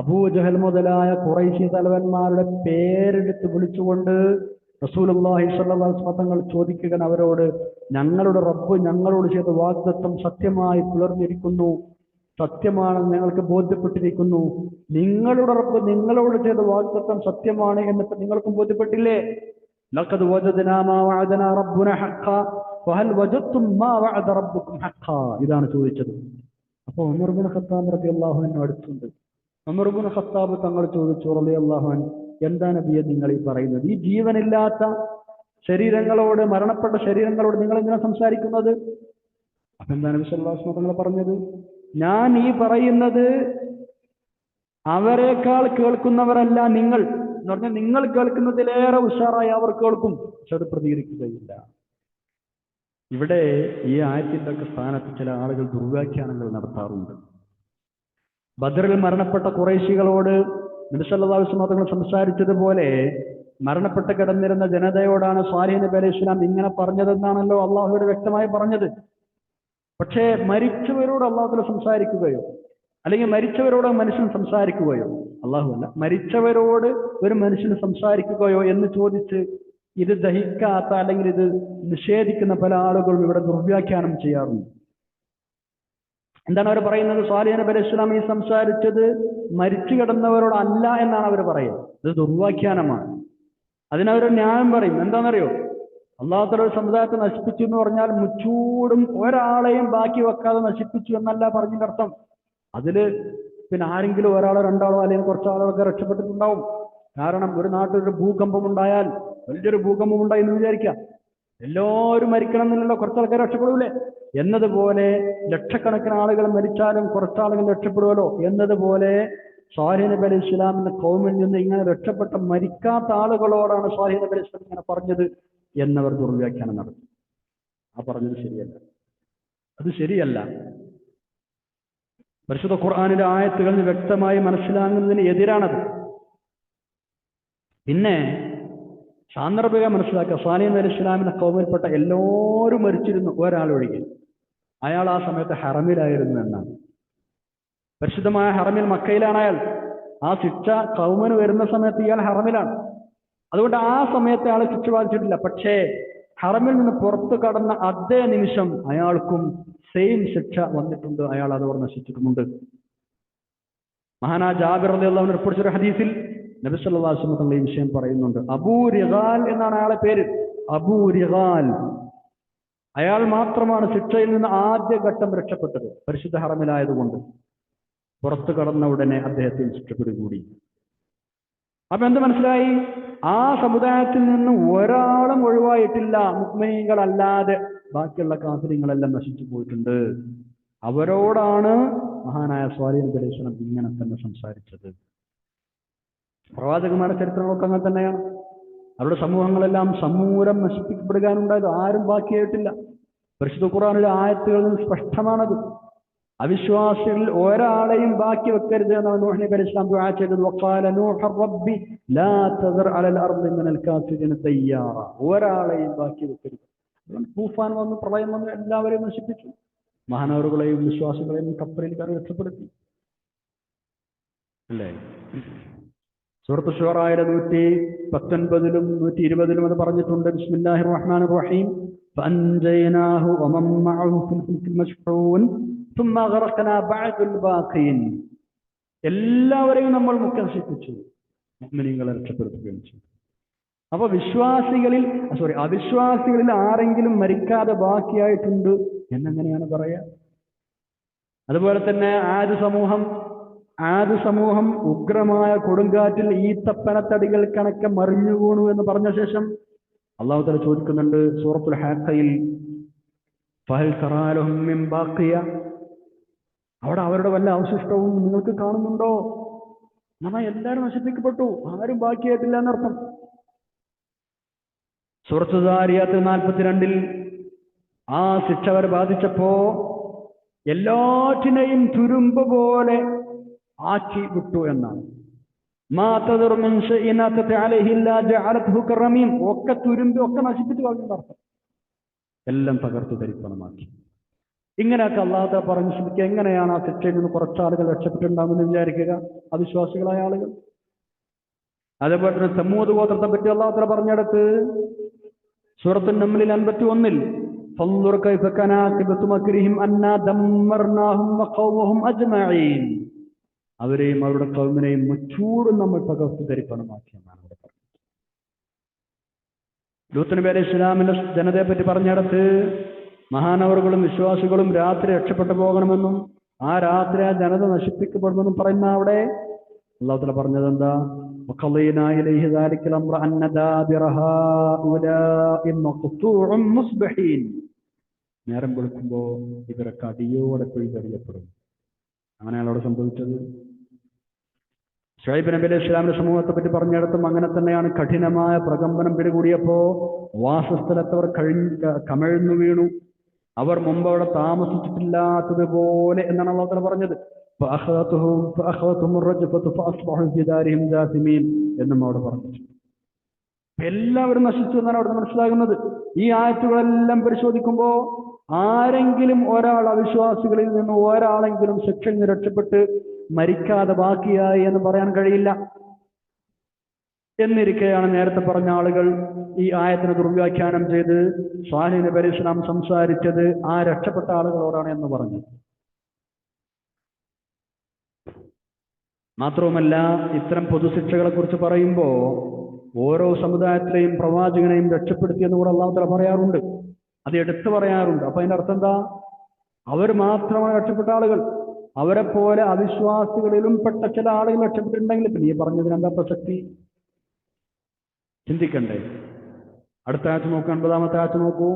അബൂജഹൽ മുതലായ ഖുറൈശി തലവന്മാരുടെ പേരെടുത്ത് വിളിച്ചുകൊണ്ട് റസൂലുള്ളാഹി സ്വല്ലല്ലാഹു അലൈഹി വസല്ലം തങ്ങൾ ചോദിക്കുകയാണ് അവരോട്, ഞങ്ങളുടെ റബ്ബ് ഞങ്ങളോട് ചെയ്ത വാഗ്ദത്തം സത്യമായി പുലർന്നിരിക്കുന്നു, സത്യമാണെന്ന് ഞങ്ങൾക്ക് ബോധ്യപ്പെട്ടിരിക്കുന്നു. നിങ്ങളുടെ റബ്ബ് നിങ്ങളോട് ചെയ്ത വാഗ്ദത്തം സത്യമാണ് എന്നിട്ട് നിങ്ങൾക്കും ബോധ്യപ്പെട്ടില്ലേ? ലഖദ് വജദ്നാ മാ വഅദനാ റബ്ബുനാ ഹഖ്ഖാ ഫഹൽ വജദ്തും മാ വഅദ റബ്ബുക്കും ഹഖ്ഖാ. ഇതാണ് ചോദിച്ചത്. അപ്പോൾ ഉമർ ഇബ്നു ഖത്താബ് റളിയല്ലാഹു അൻഹു അടുത്തുണ്ട്. ഉമർ ഇബ്നു ഖത്താബ് തങ്ങൾ ചോദിച്ചു, റളിയല്ലാഹു അൻഹു, എന്താ നബിയെ നിങ്ങൾ ഈ പറയുന്നത്? ഈ ജീവനില്ലാത്ത ശരീരങ്ങളോട്, മരണപ്പെട്ട ശരീരങ്ങളോട് നിങ്ങൾ എങ്ങനെ സംസാരിക്കുന്നത്? അപ്പൊ എന്താ നബി സല്ലല്ലാഹു അലൈഹി വസല്ലം തങ്ങൾ പറഞ്ഞത്? ഞാൻ ഈ പറയുന്നത് അവരെക്കാൾ കേൾക്കുന്നവരല്ല നിങ്ങൾ എന്ന് പറഞ്ഞാൽ, നിങ്ങൾ കേൾക്കുന്നതിലേറെ ഉഷാറായി അവർ കേൾക്കും, പക്ഷെ അത് പ്രതികരിക്കുകയില്ല. ഇവിടെ ഈ ആയത്തിന്റെ ഒക്കെ സ്ഥാനത്ത് ചില ആളുകൾ ദുർവ്യാഖ്യാനങ്ങൾ നടത്താറുണ്ട്. ബദറിൽ മരണപ്പെട്ട ഖുറൈശികളോട് നബി സല്ലല്ലാഹു അലൈഹി വസല്ലം തങ്ങൾ സംസാരിച്ചതുപോലെ മരണപ്പെട്ട് കിടന്നിരുന്ന ജനതയോടാണ് സ്വാലിഹ് നബി അലൈഹി സ്വലാം ഇങ്ങനെ പറഞ്ഞതെന്നാണല്ലോ അള്ളാഹുവോട് വ്യക്തമായി പറഞ്ഞത്. പക്ഷേ മരിച്ചവരോട് അള്ളാഹു സംസാരിക്കുകയോ അല്ലെങ്കിൽ മരിച്ചവരോട് മനുഷ്യൻ സംസാരിക്കുകയോ, അള്ളാഹു അല്ല, മരിച്ചവരോട് ഒരു മനുഷ്യന് സംസാരിക്കുകയോ എന്ന് ചോദിച്ച് ഇത് ദഹിക്കാത്ത അല്ലെങ്കിൽ ഇത് നിഷേധിക്കുന്ന പല ആളുകളും ഇവിടെ ദുർവ്യാഖ്യാനം ചെയ്യാറുണ്ട്. എന്താണ് അവർ പറയുന്നത്? സ്വാലിഹ് നബി അലൈഹി സ്വലാം ഈ സംസാരിച്ചത് മരിച്ചു കിടന്നവരോടല്ല എന്നാണ് അവർ പറയുന്നത്. ഇത് ദുർവ്യാഖ്യാനമാണ്. അതിനവർ ന്യായം പറയും. എന്താണെന്നറിയോ? അള്ളാഹു തആല ഒരു സമുദായത്തെ നശിപ്പിച്ചു എന്ന് പറഞ്ഞാൽ മുച്ചൂടും ഒരാളെയും ബാക്കി വെക്കാതെ നശിപ്പിച്ചു എന്നല്ല പറഞ്ഞതിന്റെ അർത്ഥം. അതില് പിന്നെ ആരെങ്കിലും ഒരാളോ രണ്ടാളോ അല്ലെങ്കിൽ കുറച്ചാളൊക്കെ രക്ഷപ്പെട്ടിട്ടുണ്ടാവും. കാരണം ഒരു നാട്ടിലൊരു ഭൂകമ്പം ഉണ്ടായാൽ, വലിയൊരു ഭൂകമ്പം ഉണ്ടായി എന്ന് വിചാരിക്കാം, എല്ലാവരും മരിക്കണം എന്നില്ലല്ലോ, കുറച്ചാൾക്കാർ രക്ഷപ്പെടൂലേ? എന്നതുപോലെ ലക്ഷക്കണക്കിന് ആളുകൾ മരിച്ചാലും കുറച്ചാളുകൾ രക്ഷപ്പെടുമല്ലോ എന്നതുപോലെ സ്വാലിഹ് നബി അലൈഹി സ്വലാമിന്റെ ഖൗമിൽ നിന്ന് ഇങ്ങനെ രക്ഷപ്പെട്ട മരിക്കാത്ത ആളുകളോടാണ് സ്വാലിഹ് നബി അലൈഹി സ്വലാം ഇങ്ങനെ പറഞ്ഞത് എന്നവർ ദുർവ്യാഖ്യാനം നടത്തി. ആ പറഞ്ഞത് ശരിയല്ല, അത് ശരിയല്ല. പരിശുദ്ധ ഖുർആനിലെ ആയത്തുകൾ വ്യക്തമായി മനസ്സിലാകുന്നതിന് എതിരാണത്. പിന്നെ സാന്ദർഭികം മനസ്സിലാക്കുക. സ്വാലിഹ് നബി അലൈഹി സ്വലാമിന്റെ ഖൗമിൽപ്പെട്ട എല്ലാവരും മരിച്ചിരുന്നു, ഒരാളൊഴികെ. അയാൾ ആ സമയത്ത് ഹറമിലായിരുന്നു എന്നാണ്. പരിശുദ്ധമായ ഹറമിൽ, മക്കയിലാണ് അയാൾ. ആ ശിക്ഷ ഖൗമിന് വരുന്ന സമയത്ത് ഇയാൾ ഹറമിലാണ്. അതുകൊണ്ട് ആ സമയത്ത് അയാൾ ശിക്ഷ ബാധിച്ചിട്ടില്ല. പക്ഷേ ഹറമിൽ നിന്ന് പുറത്തു കടന്ന അതേ നിമിഷം അയാൾക്കും സെയിം ശിക്ഷ വന്നിട്ടുണ്ട്, അയാൾ അതോടെ നശിച്ചിട്ടുമുണ്ട്. മഹാനാ ജാബിർ റളിയല്ലാഹു അൻഹു റിപ്പോർട്ട് ചെയ്ത ഹദീസിൽ നബി സല്ലല്ലാഹു അലൈഹി വസല്ലം ഈ വിഷയം പറയുന്നുണ്ട്. അബൂ റിഗാൽ എന്നാണ് അയാളെ പേര്. അബൂ റിഗാൽ, അയാൾ മാത്രമാണ് ശിക്ഷയിൽ നിന്ന് ആദ്യഘട്ടം രക്ഷപ്പെട്ടത്. പരിശുദ്ധ ഹറമിലായതുകൊണ്ട് പുറത്തു കടന്ന ഉടനെ അദ്ദേഹത്തിന് ശിക്ഷ പിടികൂടി. അപ്പൊ എന്ത് മനസ്സിലായി? ആ സമുദായത്തിൽ നിന്ന് ഒരാളും ഒഴിവായിട്ടില്ല, മുഅ്മിനീങ്ങളല്ലാതെ. ബാക്കിയുള്ള കാഫിറുകളെല്ലാം നശിച്ചു പോയിട്ടുണ്ട്. അവരോടാണ് മഹാനായ സ്വാലിഹ് നബി അലൈഹി സ്വലാം ഇങ്ങനെ തന്നെ സംസാരിച്ചത്. പ്രവാചകന്മാരുടെ ചരിത്രങ്ങളൊക്കെ അങ്ങനെ തന്നെയാണ്. അവരുടെ സമൂഹങ്ങളെല്ലാം സമൂലം നശിപ്പിക്കപ്പെടുകാനുണ്ടായത്, ആരും ബാക്കിയായിട്ടില്ല. പരിശുദ്ധ ഖുർആനിലെ ആയത്തുകളിൽ നിന്ന് സ്പഷ്ടമാണത്. അവിശ്വാസികളിൽ ഒരാളെയും ബാക്കി വെക്കരുത് എന്നാണ് നൂഹ് നബി അലൈഹി സ്വലാം ദുആ ചെയ്തത്. വഖാല നൂഹ് റബ്ബി ലാ തദർ അലൽ അർദി മിനൽ കാഫിരീന ദയ്യാറ. ഒരാളെയും ബാക്കി വെക്കരുത്. തൂഫാൻ വന്നു, പ്രളയം വന്നു, എല്ലാവരെയും നശിപ്പിച്ചു. മഹാനവറുകളെയും വിശ്വാസികളെയും കപ്പലിൽ കയറി രക്ഷപ്പെടുത്തി അല്ലേ? സൂറത്ത് ശൂറായിലെ 119-ലും 120-ലും അത് പറഞ്ഞിട്ടുണ്ട്. ബിസ്മില്ലാഹിർ റഹ്മാനിർ റഹീം ഫഅൻജയ്നാഹു വമൻ മഅഹു ഫിൽ ഫുൽക്കിൽ മശ്ഹൂൻ ثم غرقنا بعد الباقين. എല്ലാവരെയും നമ്മൾ മുഖ്യശിപ്പിച്ചു, മുഅ്മിനീങ്ങളെ രക്ഷപ്പെടുത്തുകയും ചെയ്തു. അപ്പൊ അവിശ്വാസികളിൽ ആരെങ്കിലും മരിക്കാതെ ബാക്കിയായിട്ടുണ്ട് എന്നെങ്ങനെയാണ് പറയാ? അതുപോലെ തന്നെ ആദ് സമൂഹം ഉഗ്രമായ കൊടുങ്കാറ്റിൽ ഈത്തപ്പനത്തടികൾ കണക്കെ മറിഞ്ഞു വീണു എന്ന് പറഞ്ഞ ശേഷം അല്ലാഹു തആല ചോദിക്കുന്നുണ്ട് സൂറത്തുൽ ഹാഖയിൽ, ഫഹൽ തറാ ലഹും മിൻ ബാഖിയ, അവിടെ അവരുടെ വല്ല അവശിഷ്ടവും നിങ്ങൾക്ക് കാണുന്നുണ്ടോ? നമ്മ എല്ലാവരും നശിപ്പിക്കപ്പെട്ടു, ആരും ബാക്കിയായിട്ടില്ല എന്നർത്ഥം. സൂറത്ത് ദാരിയാത്ത് 42-ൽ ആ ശിക്ഷ അവരെ ബാധിച്ചപ്പോ എല്ലാറ്റിനെയും തുരുമ്പ് പോലെ ആക്കി വിട്ടു എന്നാണ്. ഒക്കെ തുരുമ്പ് ഒക്കെ നശിപ്പിച്ചു കളഞ്ഞർത്ഥം, എല്ലാം തകർത്തു തരിപ്പണമാക്കി. ഇങ്ങനെയൊക്കെ അല്ലാഹു പറഞ്ഞു ശ്രമിക്കുക. എങ്ങനെയാണ് ആ ശിക്ഷയിൽ നിന്ന് കുറച്ചാളുകൾ രക്ഷപ്പെട്ടിട്ടുണ്ടാകുമെന്ന് വിചാരിക്കുക, അവിശ്വാസികളായ ആളുകൾ. അതേപോലെ തന്നെ സമൂത് ഗോത്രത്തെ പറ്റി അല്ലാഹു തആല പറഞ്ഞെടുത്ത് സൂറത്തുൻ നംലിൽ 51-ൽ ഫൻദുർ കൈഫ കാന ആഖിബതു മക്രിഹിം അന്നാ ദമ്മർനാഹും വഖൗമഹും അജ്മഈൻ, അവരെയും അവരുടെ കൗമിനെയും മുച്ചൂടും നമ്മൾ തകർത്തു തരിപ്പണമാക്കി എന്നാണ് അവിടെ പറഞ്ഞത്. ലൂത്ത് നബി അലൈഹി ഇസ്ലാമിന്റെ ജനതയെ പറ്റി പറഞ്ഞെടുത്ത് മഹാനവറുകളും വിശ്വാസികളും രാത്രി രക്ഷപ്പെട്ടു പോകണമെന്നും ആ രാത്രി ആ ജനത നശിപ്പിക്കപ്പെടുമെന്നും പറയുന്ന അവിടെ അല്ലാഹു തആല പറഞ്ഞത് എന്താ? വഖളീനാ ഇലൈഹി ദാലിക്കൽ അംറ അന്ന ദാബിറ ഹൗലാഇ മഖ്തൂഉൻ മുസ്ബഹീൻ, നേരം വെളുക്കുമ്പോൾ ഇവരൊക്കെ അടിയോടെ പിഴുതെറിയപ്പെടും. അങ്ങനെയാണ് അവിടെ സംഭവിച്ചത്. ശുഐബ് നബി അലൈഹി ഇസ്ലാമിന്റെ സമൂഹത്തെ പറ്റി പറഞ്ഞിടത്തും അങ്ങനെ തന്നെയാണ്. കഠിനമായ പ്രകമ്പനം പിടികൂടിയപ്പോ വാസസ്ഥലത്തവർ കമഴ്ന്നു വീണു, അവർ മുമ്പ് അവിടെ താമസിച്ചിട്ടില്ലാത്തതുപോലെ എന്നാണ് അല്ലാഹു തആല പറഞ്ഞത്. എന്നും അവിടെ പറഞ്ഞു. എല്ലാവരും നശിച്ചു എന്നാണ് അവിടെ മനസ്സിലാകുന്നത്. ഈ ആയത്തുകളെല്ലാം പരിശോധിക്കുമ്പോൾ ആരെങ്കിലും ഒരാൾ അവിശ്വാസികളിൽ നിന്ന് ഒരാളെങ്കിലും ശിക്ഷയിൽ നിന്ന് രക്ഷപ്പെട്ട് മരിക്കാതെ ബാക്കിയായി എന്ന് പറയാൻ കഴിയില്ല. എന്നിരിക്കെയാണ് നേരത്തെ പറഞ്ഞ ആളുകൾ ഈ ആയത്തിനെ ദുർവ്യാഖ്യാനം ചെയ്ത് സ്വാലിഹ് നബി അലൈഹി ഇസ്ലാം സംസാരിച്ചത് ആ രക്ഷപ്പെട്ട ആളുകളോടാണ് എന്ന് പറഞ്ഞു. മാത്രവുമല്ല, ഇത്തരം പൊതുശിക്ഷകളെ കുറിച്ച് പറയുമ്പോൾ ഓരോ സമുദായത്തിലെയും പ്രവാചകനെയും രക്ഷപ്പെടുത്തിയെന്ന് കൂടെ അല്ലാഹു തആല പറയാറുണ്ട്, അത് എടുത്തു പറയാറുണ്ട്. അപ്പൊ അതിന്റെ അർത്ഥം എന്താ? അവർ മാത്രമാണ് രക്ഷപ്പെട്ട ആളുകൾ. അവരെ പോലെ അവിശ്വാസികളിലും പെട്ട ചില ആളുകൾ രക്ഷപ്പെട്ടിട്ടുണ്ടെങ്കിൽ പിന്നെ ഈ പറഞ്ഞതിന് എന്താ പ്രസക്തി? ചിന്തിക്കണ്ടേ? അടുത്ത ആഴ്ച നോക്കൂ, 50-ാമത്തെ ആഴ്ച നോക്കൂ.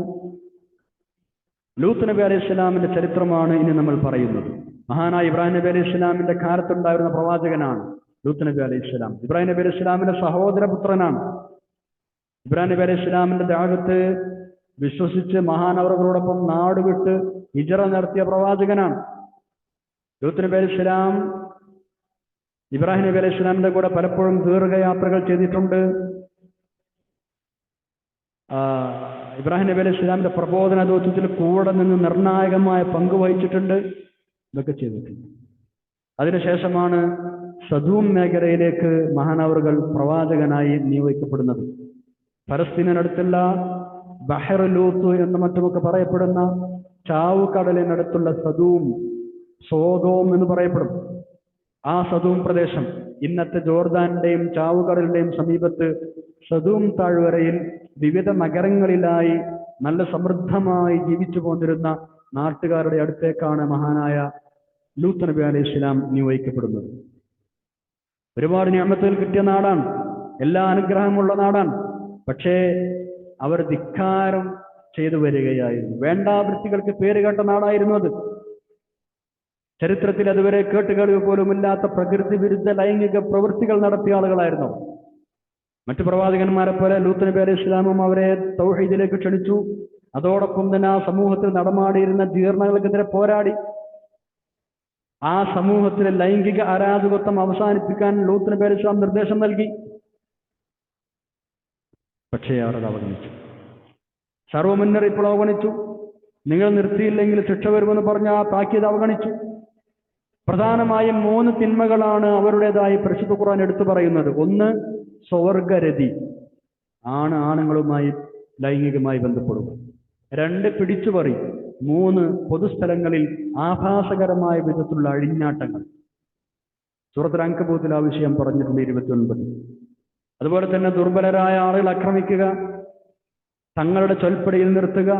ലൂത്ത് നബി അലൈഹി ഇസ്ലാമിന്റെ ചരിത്രമാണ് ഇനി നമ്മൾ പറയുന്നത്. മഹാനായ ഇബ്രാഹിം നബി അലൈഹി ഇസ്ലാമിന്റെ കാലത്തുണ്ടായിരുന്ന പ്രവാചകനാണ് ലൂത്ത് നബി അലൈഹി ഇസ്ലാം. ഇബ്രാഹിം നബി അലൈഹി ഇസ്ലാമിന്റെ സഹോദരപുത്രനാണ്. ഇബ്രാഹിം നബി അലൈഹി ഇസ്ലാമിന്റെ ദഅവത്ത് വിശ്വസിച്ച് മഹാനവറുകളോടൊപ്പം നാടുവിട്ട് ഹിജ്റ നടത്തിയ പ്രവാചകനാണ്. ലൂത്ത് നബി അലൈഹി ഇസ്ലാം ഇബ്രാഹിം നബി അലൈഹി ഇസ്ലാമിന്റെ കൂടെ പലപ്പോഴും ദീർഘയാത്രകൾ ചെയ്തിട്ടുണ്ട്. ഇബ്രാഹിം നബി അലൈഹി ഇസ്ലാമിന്റെ പ്രബോധന ദൗത്യത്തിൽ കൂടെ നിന്ന് നിർണായകമായ പങ്ക് വഹിച്ചിട്ടുണ്ട്. ഇതൊക്കെ ചെയ്തിട്ടുണ്ട്. അതിനുശേഷമാണ് സദൂം മേഖലയിലേക്ക് മഹാനവറുകൾ പ്രവാചകനായി നിയോഗിക്കപ്പെടുന്നത്. ഫലസ്തീനടുത്തുള്ള ബഹർ ലൂത്ത് എന്ന് മറ്റുമൊക്കെ പറയപ്പെടുന്ന ചാവുകടലിനടുത്തുള്ള സദൂം, സോദോം എന്ന് പറയപ്പെടും. ആ സദൂം പ്രദേശം ഇന്നത്തെ ജോർദാന്റെയും ചാവുകടലിന്റെയും സമീപത്ത് സദൂം താഴ്വരയിൽ വിവിധ നഗരങ്ങളിലായി നല്ല സമൃദ്ധമായി ജീവിച്ചു പോന്നിരുന്ന നാട്ടുകാരുടെ അടുത്തേക്കാണ് മഹാനായ ലൂത്ത് നബി അലൈഹി ഇസ്ലാം നിയോഗിക്കപ്പെടുന്നത്. ഒരുപാട് നിഅമത്തുകൾ കിട്ടിയ നാടാണ്, എല്ലാ അനുഗ്രഹമുള്ള നാടാണ്. പക്ഷേ അവർ ധിക്കാരം ചെയ്തു വരികയായിരുന്നു. വേണ്ടാവൃത്തികൾക്ക് പേരുകേട്ട നാടായിരുന്നു അത്. ചരിത്രത്തിൽ അതുവരെ കേട്ടുകേൾവി പോലുമില്ലാത്ത പ്രകൃതി വിരുദ്ധ ലൈംഗിക പ്രവൃത്തികൾ നടത്തിയ ആളുകളായിരുന്നു. മറ്റു പ്രവാചകന്മാരെ പോലെ ലൂത്ത് നബി അലൈഹി ഇസ്ലാമും അവരെ തൗഹീദിലേക്ക് ക്ഷണിച്ചു. അതോടൊപ്പം തന്നെ ആ സമൂഹത്തിൽ നടമാടിയിരുന്ന ജീർണകൾക്കെതിരെ പോരാടി. ആ സമൂഹത്തിലെ ലൈംഗിക അരാജകത്വം അവസാനിപ്പിക്കാൻ ലൂത്ത് നബി അലൈഹി ഇസ്ലാം നിർദ്ദേശം നൽകി. പക്ഷേ അവർ അത് അവഗണിച്ചു. സർവ്വ മുന്നറിയിപ്പുകൾ അവഗണിച്ചു. നിങ്ങൾ നിർത്തിയില്ലെങ്കിൽ ശിക്ഷ വരുമെന്ന് പറഞ്ഞ ആ താക്കീത് അവഗണിച്ചു. പ്രധാനമായും 3 തിന്മകളാണ് അവരുടേതായി പരിശുദ്ധ ഖുർആൻ എടുത്തു പറയുന്നത്. ഒന്ന്, സ്വർഗരതി, ആണുങ്ങളുമായി ലൈംഗികമായി ബന്ധപ്പെടുക. 2, പിടിച്ചുപറി. 3, പൊതുസ്ഥലങ്ങളിൽ ആഭാസകരമായ വിധത്തിലുള്ള അഴിഞ്ഞാട്ടങ്ങൾ. സൂറത്തുൽ അൻകബൂത്തിൽ ആ വിഷയം പറഞ്ഞിട്ടുണ്ട് 29. അതുപോലെ തന്നെ ദുർബലരായ ആളുകൾ ആക്രമിക്കുക, തങ്ങളുടെ ചൊൽപ്പടിയിൽ നിർത്തുക,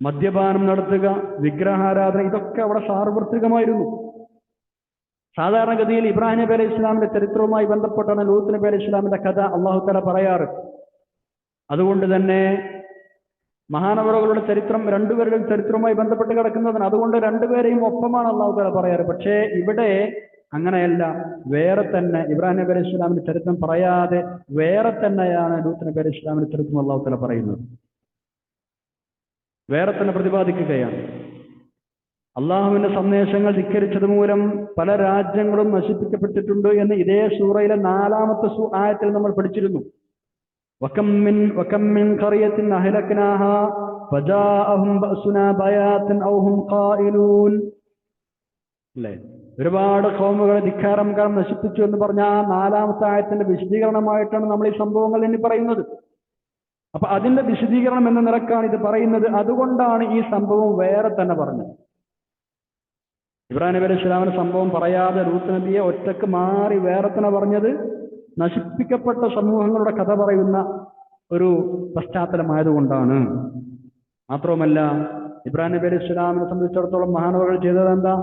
മദ്യപാനം നടത്തുക, വിഗ്രഹാരാധന, ഇതൊക്കെ അവിടെ സാർവത്രികമായിരുന്നു. സാധാരണഗതിയിൽ ഇബ്രാഹിം നബി അലൈഹി ഇസ്ലാമിന്റെ ചരിത്രവുമായി ബന്ധപ്പെട്ടാണ് ലൂത്ത് നബി അലൈഹി ഇസ്ലാമിന്റെ കഥ അള്ളാഹു തആല പറയാറ്. അതുകൊണ്ട് തന്നെ മഹാനവറുകളുടെ ചരിത്രം രണ്ടുപേരുടെയും ചരിത്രവുമായി ബന്ധപ്പെട്ട് കിടക്കുന്നതാണ്. അതുകൊണ്ട് രണ്ടുപേരെയും ഒപ്പമാണ് അള്ളാഹു തആല പറയാറ്. പക്ഷേ ഇവിടെ അങ്ങനെയല്ല, വേറെ തന്നെ ഇബ്രാഹിം നബി അലൈഹി ഇസ്ലാമിന്റെ ചരിത്രം പറയാതെ വേറെ തന്നെയാണ് ലൂത്ത് നബി അലൈഹി ഇസ്ലാമിന്റെ ചരിത്രം അള്ളാഹു തആല പറയുന്നത്. വേറെ തന്നെ പ്രതിപാദിക്കുകയാണ്. അള്ളാഹുവിന്റെ സന്ദേശങ്ങൾ ധിക്കരിച്ചത് മൂലം പല രാജ്യങ്ങളും നശിപ്പിക്കപ്പെട്ടിട്ടുണ്ട് എന്ന് ഇതേ സൂറയിലെ 4-ാമത്തെ ആയത്തിൽ നമ്മൾ പഠിച്ചിരുന്നു. വകം മിൻ ഖറിയത്തിൻ അഹ്ലക്നാഹാ ഫജാഅഹും ബഅസുനാ ബയാതൻ ഔ ഹും ഖായിലൂൻ. അല്ലേ? ഒരുപാട് ഖൗമുകളെ ധിക്കാരം കാരണം നശിപ്പിച്ചു എന്ന് പറഞ്ഞ ആ 4-ാമത്തെ ആയത്തിന്റെ വിശദീകരണമായിട്ടാണ് നമ്മൾ ഈ സംഭവങ്ങൾ എണ്ണി പറയുന്നത്. അപ്പൊ അതിന്റെ വിശദീകരണം എന്ന നിലക്കാണ് ഇത് പറയുന്നത്. അതുകൊണ്ടാണ് ഈ സംഭവം വേറെ തന്നെ പറഞ്ഞത്. ഇബ്രാഹിം നബി അലൈഹി ഇസ്ലാമിന്റെ സംഭവം പറയാതെ ലൂത്ത് നബിയെ ഒറ്റക്ക് മാറി വേറെ തന്നെ പറഞ്ഞത് നശിപ്പിക്കപ്പെട്ട സമൂഹങ്ങളുടെ കഥ പറയുന്ന ഒരു പശ്ചാത്തലമായതുകൊണ്ടാണ്. മാത്രവുമല്ല, ഇബ്രാഹിം നബി അലൈഹി ഇസ്ലാമിനെ സംബന്ധിച്ചിടത്തോളം മഹാനവറുകൾ ചെയ്തത് എന്താ?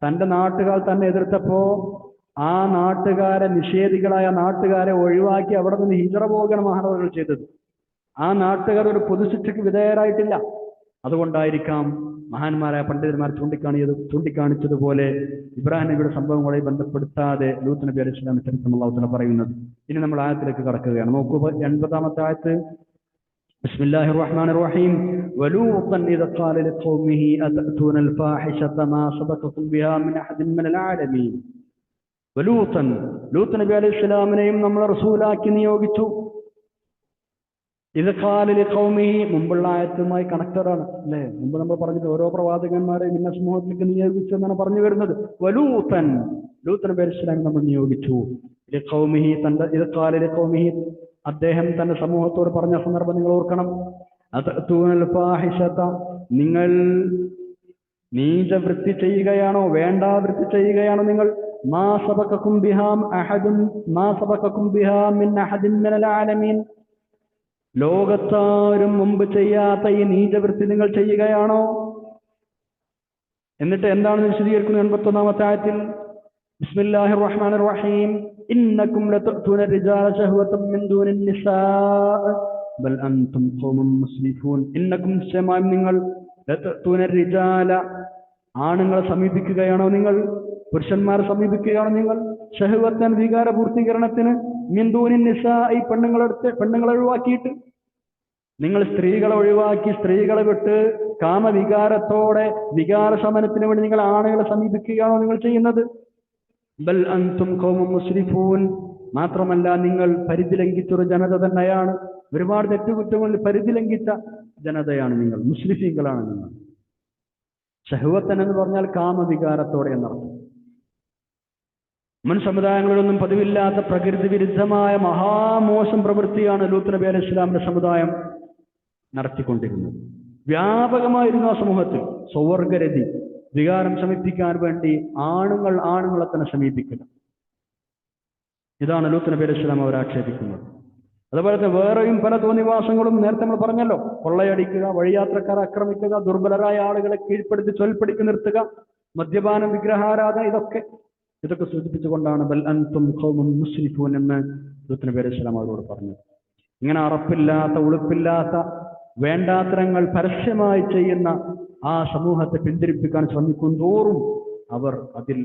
തന്റെ നാട്ടുകാർ തന്നെ എതിർത്തപ്പോ ആ നിഷേധികളായ നാട്ടുകാരെ ഒഴിവാക്കി അവിടെ നിന്ന് ഹിജറ പോവുകയാണ് മഹാനവറുകൾ ചെയ്തത്. ആ നാട്ടുകാർ ഒരു പൊതുശിക്ഷയ്ക്ക് വിധേയരായിട്ടില്ല. അതുകൊണ്ടായിരിക്കാം മഹാന്മാരായ പണ്ഡിതന്മാർ ചൂണ്ടിക്കാണിച്ചതുപോലെ ഇബ്രാഹിം നബിയുടെ സംഭവങ്ങളെ ബന്ധപ്പെടുത്താതെ ലൂത്ത് നബി അലൈഹി ഇസ്ലാമിന്റെ ചരിത്രം അല്ലാഹു തആല പറയുന്നത്. ഇനി നമ്മൾ ആയത്തിലേക്ക് കടക്കുകയാണ്. നോക്കൂ, 80-ാമത്തെ ആയത്ത്. ബിസ്മില്ലാഹിർ റഹ്മാനിർ റഹീം. വലൂതൻ ഇദ ഖാല ലിഖൗമിഹി അതഅതൂനൽ ഫാഹിശത മാ സബഖകും ബിഹാ മിൻ അഹദിൻ മിനൽ ആലമീൻ. വലൂതൻ, ലൂത്ത് നബി അലൈഹി ഇസ്ലാമിനെയും നമ്മൾ റസൂലാക്കി നിയോഗിച്ചു. ഇത് ഖാല ലിഖൗമിഹി, മുമ്പുള്ള ആയത്തുമായി കണക്റ്റഡാണ് അല്ലേ? മുമ്പ് നമ്മൾ പറഞ്ഞിട്ട് ഓരോ പ്രവാചകന്മാരെയും ഇന്ന സമൂഹത്തിലേക്ക് നിയോഗിച്ചു എന്നാണ് പറഞ്ഞു വരുന്നത്. വലൂതൻ, ലൂത്ത് നബി അലൈഹി ഇസ്ലാമിനെ നമ്മൾ നിയോഗിച്ചു. ലിഖൗമിഹി, ഇത് ഖാല ലിഖൗമിഹി, അദ്ദേഹം തന്റെ സമൂഹത്തോട് പറഞ്ഞ സന്ദർഭം നിങ്ങൾ ഓർക്കണം. അതഅതൂനൽ ഫാഹിശത, നിങ്ങൾ നീചവൃത്തി ചെയ്യുകയാണോ, വേണ്ടാവൃത്തി ചെയ്യുകയാണോ നിങ്ങൾ? മാ സബഖകും ബിഹാ മിൻ അഹദിൻ മിനൽ ആലമീൻ, ലോകത്താരും മുമ്പ് ചെയ്യാത്ത ഈ നീചവൃത്തി നിങ്ങൾ ചെയ്യുകയാണോ? എന്നിട്ട് എന്താണെന്ന് വിശദീകരിക്കുന്നു 81-ാമത്തെ ആയത്തിൽ. ബിസ്മില്ലാഹിർ റഹ്മാനിർ റഹീം. ഇന്നകും ലതഅതൂന റിജാല ശഹവതൻ മിൻ ദൂനിൻ നിസാ ബൽ അൻതും ഖൗമുൻ മുസ്ലിഫൂൻ. ഇന്നകും, നിശ്ചയമായും നിങ്ങൾ, ലതഅതൂന റിജാല, ആണുങ്ങളെ സമീപിക്കുകയാണോ നിങ്ങൾ? പുരുഷന്മാരെ സമീപിക്കുകയാണോ നിങ്ങൾ? ശഹവത്തൻ, വികാര പൂർത്തീകരണത്തിന്, മിൻ ദൂനിൻ നിസാ, ഈ പെണ്ണുങ്ങളെ ഒഴിവാക്കിയിട്ട്. നിങ്ങൾ സ്ത്രീകളെ ഒഴിവാക്കി, സ്ത്രീകളെ വിട്ട് കാമവികാരത്തോടെ വികാര ശമനത്തിന് വേണ്ടി നിങ്ങൾ ആണുങ്ങളെ സമീപിക്കുകയാണോ നിങ്ങൾ ചെയ്യുന്നത്? ബൽ അൻതും ഖൗമുൻ മുസ്രിഫൂൻ, മാത്രമല്ല നിങ്ങൾ പരിധി ലംഘിച്ചൊരു ജനത തന്നെയാണ്. ഒരുപാട് തെറ്റുകുറ്റങ്ങളിൽ പരിധി ലംഘിച്ച ജനതയാണ് നിങ്ങൾ, മുസ്ലിഫീങ്ങളാണ് നിങ്ങൾ. ശഹവത്തൻ എന്ന് പറഞ്ഞാൽ കാമവികാരത്തോടെ എന്നർത്ഥം. മുൻ സമുദായങ്ങളിലൊന്നും പതിവില്ലാത്ത പ്രകൃതി വിരുദ്ധമായ മഹാമോശം പ്രവൃത്തിയാണ് ലൂത്ത് നബി അലൈഹി ഇസ്ലാമിന്റെ സമുദായം നടത്തിക്കൊണ്ടിരുന്നത്. വ്യാപകമായിരുന്നു ആ സമൂഹത്തിൽ സ്വർഗരതി, വികാരം ശമിപ്പിക്കാൻ വേണ്ടി ആണുങ്ങളെ തന്നെ സമീപിക്കുക. ഇതാണ് ലൂത്ത് നബി അലൈഹി ഇസ്ലാം അവർ ആക്ഷേപിക്കുന്നത്. അതുപോലെ തന്നെ വേറെയും പല തോന്നിവാസങ്ങളും നേരത്തെ നമ്മൾ പറഞ്ഞല്ലോ. കൊള്ളയടിക്കുക, വഴിയാത്രക്കാരെ ആക്രമിക്കുക, ദുർബലരായ ആളുകളെ കീഴ്പ്പെടുത്തി ചൊൽപ്പടിക്ക് നിർത്തുക, മദ്യപാനം, വിഗ്രഹാരാധന, ഇതൊക്കെ സൂചിപ്പിച്ചുകൊണ്ടാണ് ബൽ അൻതും ഖൗമുൻ മുസ്രിഫൂൻ എന്ന് ലൂത്ത് നബി അലൈഹി ഇസ്ലാം അവരോട് പറഞ്ഞത്. ഇങ്ങനെ അറപ്പില്ലാത്ത, ഉളുപ്പില്ലാത്ത വേണ്ടാത്തരങ്ങൾ പരസ്യമായി ചെയ്യുന്ന ആ സമൂഹത്തെ പിന്തിരിപ്പിക്കാൻ ശ്രമിക്കും തോറും അവർ അതിൽ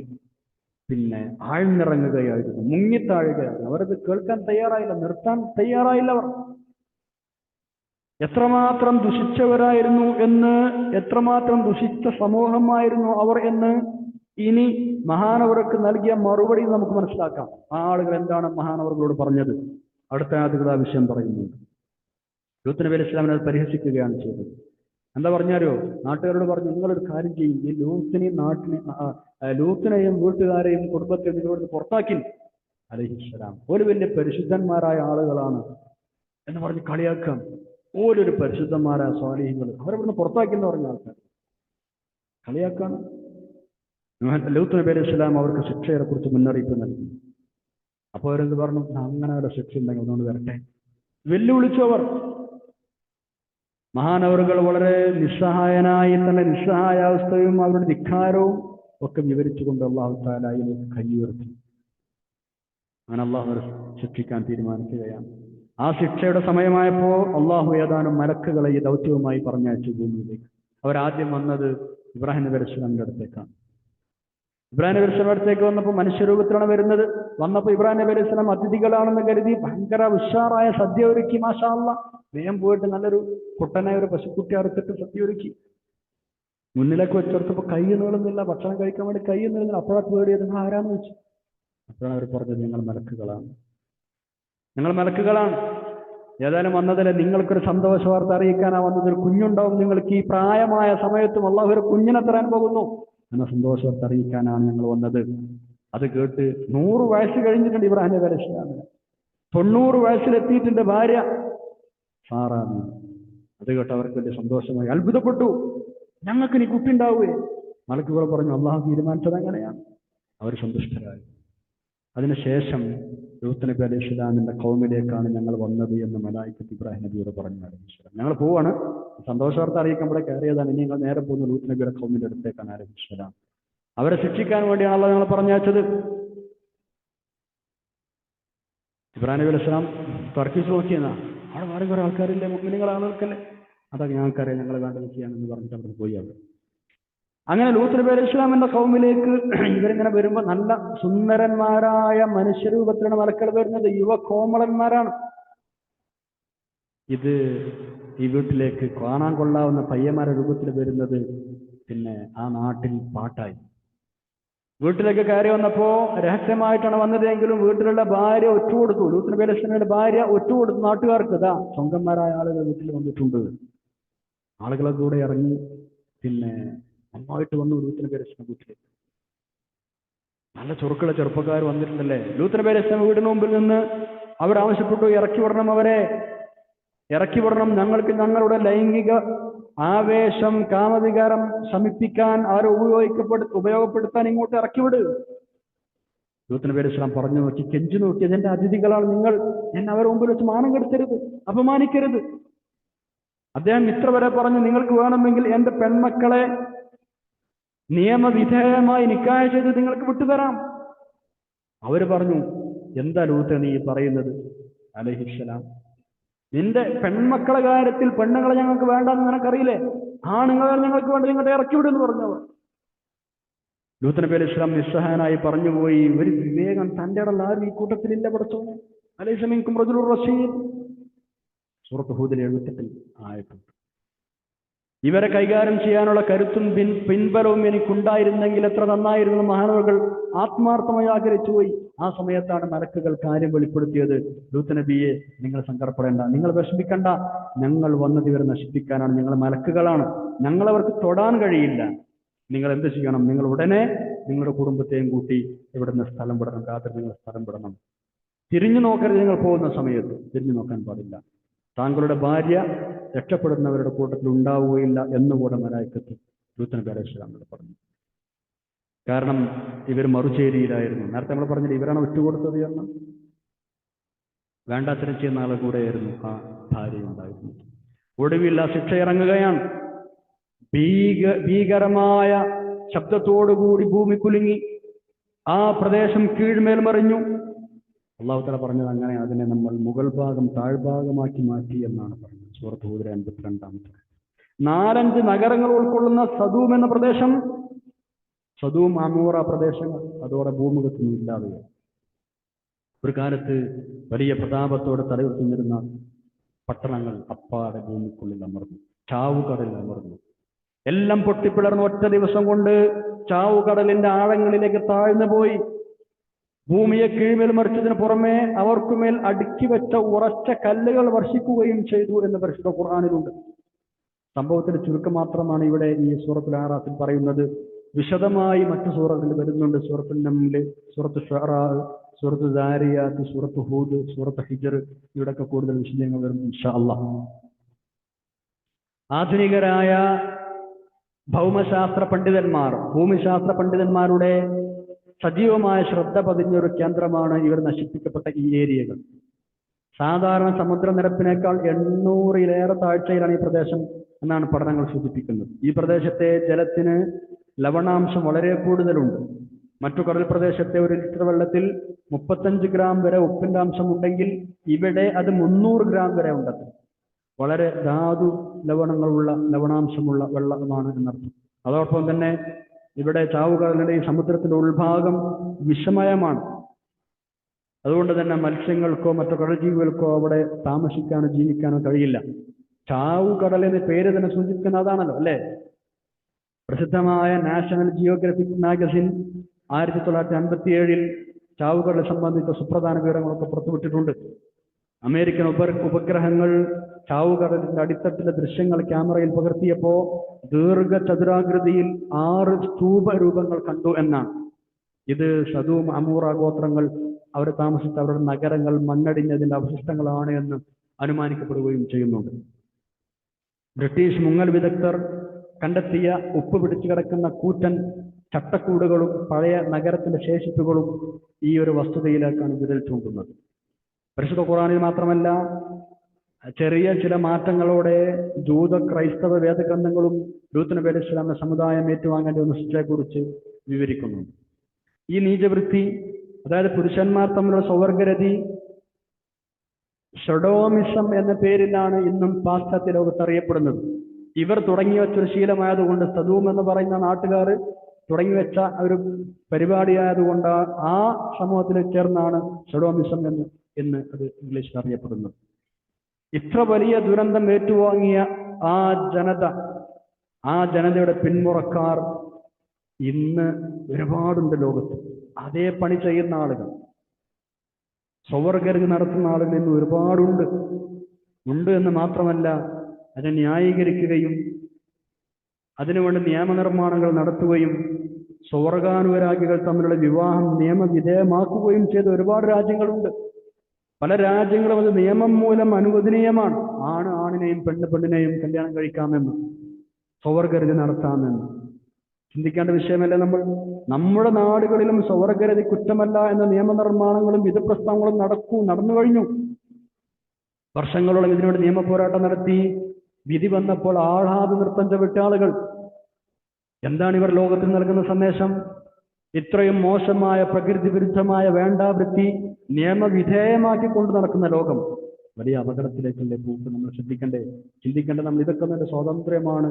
ആഴ്ന്നിറങ്ങുകയായിരുന്നു, മുങ്ങിത്താഴുകയായിരുന്നു. അവരത് കേൾക്കാൻ തയ്യാറായില്ല, നിർത്താൻ തയ്യാറായില്ല. അവർ എത്രമാത്രം ദുഷിച്ചവരായിരുന്നു എന്ന്, എത്രമാത്രം ദുഷിച്ച സമൂഹമായിരുന്നു അവർ എന്ന് ഇനി മഹാനവർക്ക് നൽകിയ മറുപടി നമുക്ക് മനസ്സിലാക്കാം. ആ ആളുകൾ എന്താണ് മഹാനവറുകളോട് പറഞ്ഞത്? അടുത്ത ആദ്യത വിഷയം പറയുന്നുണ്ട്. ലൂത്ത് നബി അലൈഹി ഇസ്ലാമിനെ പരിഹസിക്കുകയാണ് ചെയ്തത്. എന്താ പറഞ്ഞാലോ, നാട്ടുകാരോട് പറഞ്ഞു, നിങ്ങളൊരു കാര്യം ചെയ്യും, ഈ ലൂത്തിനെയും വീട്ടുകാരെയും കുടുംബത്തെയും നിങ്ങളോട് പുറത്താക്കി അലൈഹിസ്സലാം. ഒരു വലിയ പരിശുദ്ധന്മാരായ ആളുകളാണ് എന്ന് പറഞ്ഞ് കളിയാക്കാം. ഓരോരു പരിശുദ്ധന്മാരായ സ്വാലിഹ്യങ്ങൾ അവരവിടുന്ന് പുറത്താക്കി എന്ന് പറഞ്ഞ ആൾക്കാർ കളിയാക്കാണ്. ലൂത്ത് നബി അലൈഹി സ്വലാം അവർക്ക് ശിക്ഷയെ കുറിച്ച് മുന്നറിയിപ്പ് നൽകി. അപ്പോൾ അവരെന്ത് പറഞ്ഞു, അങ്ങനെ ഒരു ശിക്ഷ ഉണ്ടെങ്കിൽ ഒന്നുകൊണ്ട് വരട്ടെ. വെല്ലുവിളിച്ചു അവർ. മഹാനവറുകൾ വളരെ നിസ്സഹായനായി തന്നെ നിസ്സഹായാവസ്ഥയും അവരുടെ ധിക്കാരവും ഒക്കെ വിവരിച്ചുകൊണ്ട് അള്ളാഹു തആല അതിലേക്ക് കൈ ഉയർത്തി. അങ്ങനെ അള്ളാഹു അവരെ ശിക്ഷിക്കാൻ തീരുമാനിക്കുകയാണ്. ആ ശിക്ഷയുടെ സമയമായപ്പോൾ അള്ളാഹു ഏതാനും മലക്കുകളെ ഈ ദൗത്യവുമായി പറഞ്ഞയച്ചു ഭൂമിയിലേക്ക്. അവരാദ്യം വന്നത് ഇബ്രാഹിം നബി അലൈഹി സ്വലാമിന്റെ അടുത്തേക്കാണ്. ഇബ്രാഹിം നബി അലൈഹി സ്വലാമിന്റെ അടുത്തേക്ക് വന്നപ്പോൾ മനുഷ്യരൂപത്തിലാണ് വരുന്നത്. വന്നപ്പോൾ ഇബ്രാഹിം നബി അലൈഹി സ്വലാം അതിഥികളാണെന്ന് കരുതി ഭയങ്കര ഉഷാറായ സദ്യ ഒരുക്കി. മാഷാ അല്ലാഹ്, വേഗം പോയിട്ട് നല്ലൊരു കുട്ടനായ ഒരു പശുക്കുട്ടി അറുത്തിട്ട് സദ്യ ഒരുക്കി മുന്നിലേക്ക് വെച്ചെടുത്തപ്പോൾ കൈ നീളുന്നില്ല, ഭക്ഷണം കഴിക്കാൻ വേണ്ടി കൈ നീളുന്നില്ല. അപ്പോഴാണ് പേടിയത്, നിങ്ങൾ ആരാന്ന് വെച്ചു. അപ്പോഴാണ് അവർ പറഞ്ഞത്, ഞങ്ങൾ മലക്കുകളാണ്, ഞങ്ങൾ മലക്കുകളാണ്. ഏതായാലും വന്നതല്ലേ, നിങ്ങൾക്കൊരു സന്തോഷ വാർത്ത അറിയിക്കാനാണ് വന്നത്. ഒരു കുഞ്ഞുണ്ടാവും നിങ്ങൾക്ക് ഈ പ്രായമായ സമയത്തും അള്ളാഹു ഒരു കുഞ്ഞിനെ തരാൻ പോകുന്നു എന്ന സന്തോഷ വാർത്ത അറിയിക്കാനാണ് ഞങ്ങൾ വന്നത്. അത് കേട്ട് 100 വയസ്സ് കഴിഞ്ഞിട്ടുണ്ട് ഇബ്രാഹിം നബി അലൈഹി സ്വലാമിന്. 90 വയസ്സിലെത്തിയിട്ടുണ്ട് ഭാര്യ സാറാ. അത് കേട്ട് അവർക്ക് വലിയ സന്തോഷമായി, അത്ഭുതപ്പെട്ടു. ഞങ്ങൾക്ക് ഇനി കുട്ടി ഉണ്ടാവുകയെ. മലക്കുകൾ പറഞ്ഞു, അള്ളാഹു തീരുമാനിച്ചത് അങ്ങനെയാണ്. അവർ സന്തുഷ്ടരായി. അതിനുശേഷം ലൂത്ത് നബി അലൈഹി സ്വലാമിന്റെ ഖൗമിലേക്കാണ് ഞങ്ങൾ വന്നത് എന്ന് മലായിക്കത്ത് ഇബ്രാഹിം നബിയോട് പറഞ്ഞു. അലൈഹിസ്സലാം, ഞങ്ങൾ പോവാണ്, സന്തോഷ വാർത്ത അറിയിക്കാൻ ഇവിടെ കയറിയതാണ്, ഇനി ഞങ്ങൾ നേരെ പോകുന്ന ലൂത്ത് നബിയുടെ ഖൗമിന്റെ അടുത്തേക്കാണ്. അലൈഹിസ്സലാം, അവരെ ശിക്ഷിക്കാൻ വേണ്ടിയാണ് അള്ളാഹു ഞങ്ങൾ പറഞ്ഞയച്ചത്. ഇബ്രാഹിം നബി അലൈഹി സ്വലാം തർക്കിച്ച് നോക്കിയെന്നാ, അവിടെ വേറെ കുറെ ആൾക്കാരില്ലേ, മുഅ്മിനീങ്ങൾ ആളുകൾക്കല്ലേ, അതൊക്കെ ഞങ്ങൾക്കറിയാം, ഞങ്ങൾ വേണ്ടത് ചെയ്യാമെന്ന് പറഞ്ഞിട്ട് അവിടെ പോയി. അവർ അങ്ങനെ ലൂത്ത് നബി അലൈഹി സ്വലാമിന്റെ ഖൗമിലേക്ക് ഇവരിങ്ങനെ വരുമ്പോൾ നല്ല സുന്ദരന്മാരായ മനുഷ്യരൂപത്തിലാണ് മലക്കൾ വരുന്നത്. യുവകോമളന്മാരാണ്. ഇത് ഈ വീട്ടിലേക്ക് കാണാൻ കൊള്ളാവുന്ന പയ്യന്മാരുടെ രൂപത്തിൽ വരുന്നത് പിന്നെ ആ നാട്ടിൽ പാട്ടായി. വീട്ടിലേക്ക് കയറി വന്നപ്പോ രഹസ്യമായിട്ടാണ് വന്നതെങ്കിലും വീട്ടിലുള്ള ഭാര്യ ഒറ്റുകൊടുത്തു. ലൂത്ത് നബി അലൈഹി സ്വലാമിന്റെ ഭാര്യ ഒറ്റുകൊടുത്തു നാട്ടുകാർക്ക്. ഇതാ സ്വന്തന്മാരായ ആളുകൾ വീട്ടിൽ വന്നിട്ടുണ്ട്. ആളുകളെ കൂടെ ഇറങ്ങി പിന്നെ നന്നായിട്ട് വന്നു ലൂത്ത് നബി അലൈഹി സ്വലാം വീട്ടിലേക്ക്. നല്ല ചുറുക്കുള്ള ചെറുപ്പക്കാർ വന്നിട്ടുണ്ടല്ലേ. ലൂത്ത് നബി അലൈഹി സ്വലാം വീടിന് മുമ്പിൽ നിന്ന് അവർ ആവശ്യപ്പെട്ടു, ഇറക്കി വിടണം, അവരെ ഇറക്കി വിടണം. ഞങ്ങൾക്ക് ഞങ്ങളുടെ ലൈംഗിക ആവേശം, കാമവികാരം ശമിപ്പിക്കാൻ അവരെ ഉപയോഗപ്പെടുത്താൻ ഇങ്ങോട്ട് ഇറക്കി വിട്. ലൂത്ത് നബി അലൈഹി സ്വലാം പറഞ്ഞു നോക്കി, കെഞ്ചു നോക്കി, എന്റെ അതിഥികളാണ് നിങ്ങൾ, എന്നെ അവരെ മുമ്പിൽ വെച്ച് മാനം കെടുത്തരുത്, അപമാനിക്കരുത്. അദ്ദേഹം ഇത്ര വരെ പറഞ്ഞു, നിങ്ങൾക്ക് വേണമെങ്കിൽ എന്റെ പെൺമക്കളെ നിയമവിധേയമായി നിക്കാഹ് ചെയ്ത് നിങ്ങൾക്ക് വിട്ടുതരാം. അവര് പറഞ്ഞു, എന്താ ലൂത്ത് നീ പറയുന്നത് അലൈഹിസ്സലാം, നിന്റെ പെൺമക്കളെ കാര്യത്തിൽ പെണ്ണുങ്ങളെ ഞങ്ങൾക്ക് വേണ്ടെന്ന് നിനക്കറിയില്ലേ, ആണുങ്ങളെ ഞങ്ങൾക്ക് വേണ്ട, നിങ്ങളുടെ ഇറക്കി വിടുമെന്ന് പറഞ്ഞവർ. ലൂത്ത് നബി അലൈഹി സ്വലാം നിസ്സഹായനായി പറഞ്ഞുപോയി, ഒരു വിവേകം തന്റെ ഇടയിൽ ആരും ഈ കൂട്ടത്തിലില്ല. പഠിച്ചോനെ അലൈസ മിൻകും റജുലുർ റശീദ്, സൂറത്ത് ഹൂദിൽ 78 ആയിട്ടുണ്ട്. ഇവരെ കൈകാര്യം ചെയ്യാനുള്ള കരുത്തും പിൻബലവും എനിക്കുണ്ടായിരുന്നെങ്കിൽ എത്ര നന്നായിരുന്നു. മഹാനവകൾ ആത്മാർത്ഥമായി ആഗ്രഹിച്ചുപോയി. ആ സമയത്താണ് മലക്കുകൾ കാര്യം വെളിപ്പെടുത്തിയത്. ലൂത്ത് നബിയെ, നിങ്ങൾ സങ്കടപ്പെടേണ്ട, നിങ്ങൾ വിഷമിക്കണ്ട, ഞങ്ങൾ വന്നത് ഇവരെ നശിപ്പിക്കാനാണ്, ഞങ്ങൾ മലക്കുകളാണ്, ഞങ്ങളവർക്ക് തൊടാൻ കഴിയില്ല. നിങ്ങൾ എന്ത് ചെയ്യണം, നിങ്ങൾ ഉടനെ നിങ്ങളുടെ കുടുംബത്തെയും കൂട്ടി ഇവിടുന്ന് സ്ഥലം വിടണം, രാത്രി നിങ്ങൾ സ്ഥലം വിടണം. തിരിഞ്ഞു നോക്കരുത്, നിങ്ങൾ പോകുന്ന സമയത്ത് തിരിഞ്ഞു നോക്കാൻ പാടില്ല. താങ്കളുടെ ഭാര്യ രക്ഷപ്പെടുന്നവരുടെ കൂട്ടത്തിൽ ഉണ്ടാവുകയില്ല എന്നുകൂടെ മലായിക്കത്ത് ലൂത്ത് നബി അലൈഹി സ്വലാമിനോട് പറഞ്ഞു. കാരണം ഇവർ മറുചേരിയിലായിരുന്നു. നേരത്തെ നമ്മൾ പറഞ്ഞില്ല, ഇവരാണ് വിട്ടുകൊടുത്തത് എന്ന്. വേണ്ടാത്തരം ചെയ്യുന്ന ആളെ കൂടെയായിരുന്നു ആ ഭാര്യ ഉണ്ടായിരുന്നത്. ഒടുവിൽ ആ ശിക്ഷ ഇറങ്ങുകയാണ്. ഭീകരമായ ശബ്ദത്തോടുകൂടി ഭൂമി കുലുങ്ങി, ആ പ്രദേശം കീഴ്മേൽ മറിഞ്ഞു. അള്ളാഹു തആല പറഞ്ഞത് അങ്ങനെ, അതിനെ നമ്മൾ മുകൾ ഭാഗം താഴ്ഭാഗമാക്കി മാറ്റി എന്നാണ് പറഞ്ഞത്. സൂറത്ത് ഹൂദ് 82 4-5 നഗരങ്ങൾ ഉൾക്കൊള്ളുന്ന സദൂം എന്ന പ്രദേശം, സദൂം അമൂറ പ്രദേശങ്ങൾ അതോടെ ഭൂമുഖത്തൊന്നും ഇല്ലാതെയായി. ഒരു കാലത്ത് വലിയ പ്രതാപത്തോടെ തലയുയർത്തിയിരുന്ന പട്ടണങ്ങൾ അപ്പാടെ ഭൂമിക്കുള്ളിൽ അമർന്നു, ചാവുകടലിൽ അമർന്നു. എല്ലാം പൊട്ടിപ്പിളർന്ന് ഒറ്റ ദിവസം കൊണ്ട് ചാവുകടലിന്റെ ആഴങ്ങളിലേക്ക് താഴ്ന്നു പോയി. ഭൂമിയെ കീഴ്മേൽ മറിച്ചതിന് പുറമെ അവർക്കുമേൽ അടുക്കി വെച്ച ഉറച്ച കല്ലുകൾ വർഷിക്കുകയും ചെയ്തു എന്ന് പരിശുദ്ധ ഖുർആനിലുണ്ട്. സംഭവത്തിന്റെ ചുരുക്കം മാത്രമാണ് ഇവിടെ ഈ സൂറത്തുൽ അറാഫിൽ പറയുന്നത്. വിശദമായി മറ്റു സൂറത്തിൽ വരുന്നുണ്ട്. സൂറത്തുൽ നംല്, സൂറത്തു ഷുഅറാ, സൂറത്തു ദാരിയാത്ത്, സൂറത്തു ഹൂദ്, സൂറത്തു ഹിജ്ർ, ഇവിടെയൊക്കെ കൂടുതൽ വിശദീകരണം വരും ഇൻഷാ അല്ലാഹ്. ആധുനികരായ ഭൗമശാസ്ത്ര പണ്ഡിതന്മാർ, ഭൂമിശാസ്ത്ര പണ്ഡിതന്മാരുടെ സജീവമായ ശ്രദ്ധ പതിഞ്ഞൊരു കേന്ദ്രമാണ് ഇവർ നശിപ്പിക്കപ്പെട്ട ഈ ഏരിയകൾ. സാധാരണ സമുദ്രനിരപ്പിനേക്കാൾ 800-ലേറെ താഴ്ചയിലാണ് ഈ പ്രദേശം എന്നാണ് പഠനങ്ങൾ സൂചിപ്പിക്കുന്നത്. ഈ പ്രദേശത്തെ ജലത്തിന് ലവണാംശം വളരെ കൂടുതലുണ്ട്. മറ്റു കടൽ പ്രദേശത്തെ 1 ലിറ്റർ വെള്ളത്തിൽ 35 ഗ്രാം വരെ ഉപ്പിന്റെ അംശം ഉണ്ടെങ്കിൽ ഇവിടെ അത് 300 ഗ്രാം വരെ ഉണ്ടത്. വളരെ ധാതു ലവണാംശമുള്ള വെള്ളമാണ് എന്നർത്ഥം. അതോടൊപ്പം തന്നെ ഇവിടെ ചാവുകടലിന്റെ ഈ സമുദ്രത്തിന്റെ ഉൾഭാഗം വിഷമയമാണ്. അതുകൊണ്ട് തന്നെ മത്സ്യങ്ങൾക്കോ മറ്റു കടൽജീവികൾക്കോ അവിടെ താമസിക്കാനോ ജീവിക്കാനോ കഴിയില്ല. ചാവുകടൽ എന്ന പേര് തന്നെ സൂചിപ്പിക്കുന്ന അതാണല്ലോ, അല്ലെ? പ്രസിദ്ധമായ നാഷണൽ ജിയോഗ്രഫിക് മാഗസിൻ 1957 ചാവുകടലെ സംബന്ധിച്ച സുപ്രധാന വിവരങ്ങളൊക്കെ പുറത്തുവിട്ടിട്ടുണ്ട്. അമേരിക്കൻ ഉപഗ്രഹങ്ങൾ ചാവുകടലിന്റെ അടിത്തട്ടിലെ ദൃശ്യങ്ങൾ ക്യാമറയിൽ പകർത്തിയപ്പോൾ ദീർഘചതുരാകൃതിയിൽ 6 സ്തൂപ രൂപങ്ങൾ കണ്ടു എന്നാണ്. ഇത് സദൂം, അമൂറ ഗോത്രങ്ങൾ അവർ താമസിച്ച അവരുടെ നഗരങ്ങൾ മണ്ണടിഞ്ഞതിന്റെ അവശിഷ്ടങ്ങളാണ് എന്ന് അനുമാനിക്കപ്പെടുകയും ചെയ്യുന്നുണ്ട്. ബ്രിട്ടീഷ് മുങ്ങൽ വിദഗ്ധർ കണ്ടെത്തിയ ഉപ്പ് പിടിച്ചു കിടക്കുന്ന കൂറ്റൻ ചട്ടക്കൂടുകളും പഴയ നഗരത്തിന്റെ ശേഷിപ്പുകളും ഈ ഒരു വസ്തുതയിലേക്കാണ് വിരൽ ചൂണ്ടുന്നത്. പരിശുദ്ധ ഖുർആനിൽ മാത്രമല്ല, ചെറിയ ചില മാറ്റങ്ങളോടെ ജൂത ക്രൈസ്തവ വേദഗ്രന്ഥങ്ങളും ലൂത്ത് നബി അലൈഹി സ്വലാമിന്റെ സമുദായം ഏറ്റുവാങ്ങേണ്ട ഒരു നിശ്ചയെക്കുറിച്ച് വിവരിക്കുന്നുണ്ട്. ഈ നീചവൃത്തി, അതായത് പുരുഷന്മാർ തമ്മിലുള്ള സ്വവർഗരതി, ഷഡോമിസം എന്ന പേരിലാണ് ഇന്നും പാശ്ചാത്യ ലോകത്ത് അറിയപ്പെടുന്നത്. ഇവർ തുടങ്ങി വെച്ചൊരു ശീലമായതുകൊണ്ട്, സദൂം എന്ന് പറയുന്ന നാട്ടുകാർ തുടങ്ങി വെച്ച ഒരു പരിപാടിയായതുകൊണ്ട് ആ സമൂഹത്തിൽ ചേർന്നാണ് ഷഡോമിസം എന്ന് അത് ഇംഗ്ലീഷിൽ അറിയപ്പെടുന്നത്. ഇത്ര വലിയ ദുരന്തം ഏറ്റുവാങ്ങിയ ആ ജനതയുടെ പിന്മുറക്കാർ ഇന്ന് ഒരുപാടുണ്ട് ലോകത്ത്. അതേ പണി ചെയ്യുന്ന ആളുകൾ, സ്വവർഗരതി നടത്തുന്ന ആളുകൾ ഇന്ന് ഒരുപാടുണ്ട് എന്ന് മാത്രമല്ല, അതിനെ ന്യായീകരിക്കുകയും അതിനുവേണ്ടി നിയമനിർമ്മാണങ്ങൾ നടത്തുകയും സ്വർഗാനുരാഗികൾ തമ്മിലുള്ള വിവാഹം നിയമവിധേയമാക്കുകയും ചെയ്ത ഒരുപാട് രാജ്യങ്ങളുണ്ട്. പല രാജ്യങ്ങളും അത് നിയമം മൂലം അനുവദനീയമാണ്. ആണിനെയും പെണ്ണിനെയും കല്യാണം കഴിക്കാമെന്ന്, സ്വവർഗരതി നടത്താമെന്ന്. ചിന്തിക്കേണ്ട വിഷയമല്ല. നമ്മുടെ നാടുകളിലും സ്വവർഗരതി കുറ്റമല്ല എന്ന നിയമനിർമ്മാണങ്ങളും വിധപ്രസ്താവങ്ങളും നടന്നു കഴിഞ്ഞു. വർഷങ്ങളോളം ഇതിനുവേണ്ടി നിയമ പോരാട്ടം നടത്തി വിധി വന്നപ്പോൾ ആഹ്ലാദ നൃത്തം ചവിട്ട ആളുകൾ. എന്താണ് ഇവർ ലോകത്തിന് നൽകുന്ന സന്ദേശം? ഇത്രയും മോശമായ പ്രകൃതി വിരുദ്ധമായ വേണ്ടാവൃത്തി നിയമവിധേയമാക്കി കൊണ്ട് നടക്കുന്ന ലോകം വലിയ അപകടത്തിലേക്കല്ലേ പോക്ക്. നമ്മൾ ചിന്തിക്കേണ്ടേ നമ്മൾ ഇതൊക്കെ നല്ല സ്വാതന്ത്ര്യമാണ്,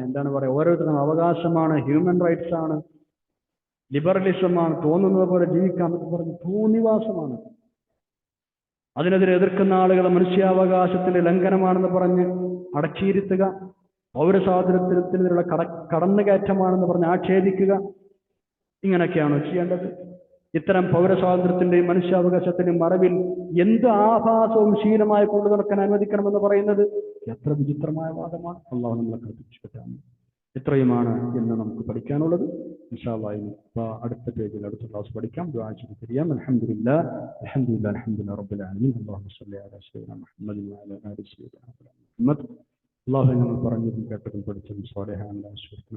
എന്താണ് പറയുക, ഓരോരുത്തരും അവകാശമാണ്, ഹ്യൂമൻ റൈറ്റ്സ് ആണ്, ലിബറലിസമാണ്, തോന്നുന്നത് പോലെ ജീവിക്കാം എന്ന് പറഞ്ഞ് തോന്നിവാസമാണ്. അതിനെതിരെ എതിർക്കുന്ന ആളുകൾ മനുഷ്യാവകാശത്തിന്റെ ലംഘനമാണെന്ന് പറഞ്ഞ് അടച്ചിരുത്തുക, പൗരസ്വാതന്ത്ര്യത്തിനെതിരെയുള്ള കടന്നുകയറ്റമാണെന്ന് പറഞ്ഞ് ആക്ഷേപിക്കുക. ഇങ്ങനെയൊക്കെയാണോ ചെയ്യേണ്ടത്? ഇത്തരം പൗരസ്വാതന്ത്ര്യത്തിന്റെയും മനുഷ്യാവകാശത്തിന്റെയും മറവിൽ എന്ത് ആഭാസവും ശീലമായി കൊണ്ടു നടക്കാൻ അനുവദിക്കണമെന്ന് പറയുന്നത് എത്ര വിചിത്രമായ വാദമാണ്. അള്ളാഹു നമ്മളെ കൽപ്പിച്ചിട്ടാണ്. ഇത്രയുമാണ് ഇന്ന് നമുക്ക് പഠിക്കാനുള്ളത്. ഇൻഷാ അല്ലാഹ് അടുത്ത പേജിൽ അടുത്ത ക്ലാസ് പഠിക്കാം. ദുആ ചെയ്യാം. അൽഹംദുലില്ലാഹി റബ്ബിൽ ആലമീൻ. അല്ലാഹുമ്മ സ്വല്ലി അലാ സയ്യിദിനാ മുഹമ്മദിൻ വഅലാ ആലി സയ്യിദിനാ മുഹമ്മദ്. അള്ളാഹു ഞങ്ങൾ പറഞ്ഞതും കേട്ടതും പഠിച്ചതും സ്വാലിഹായ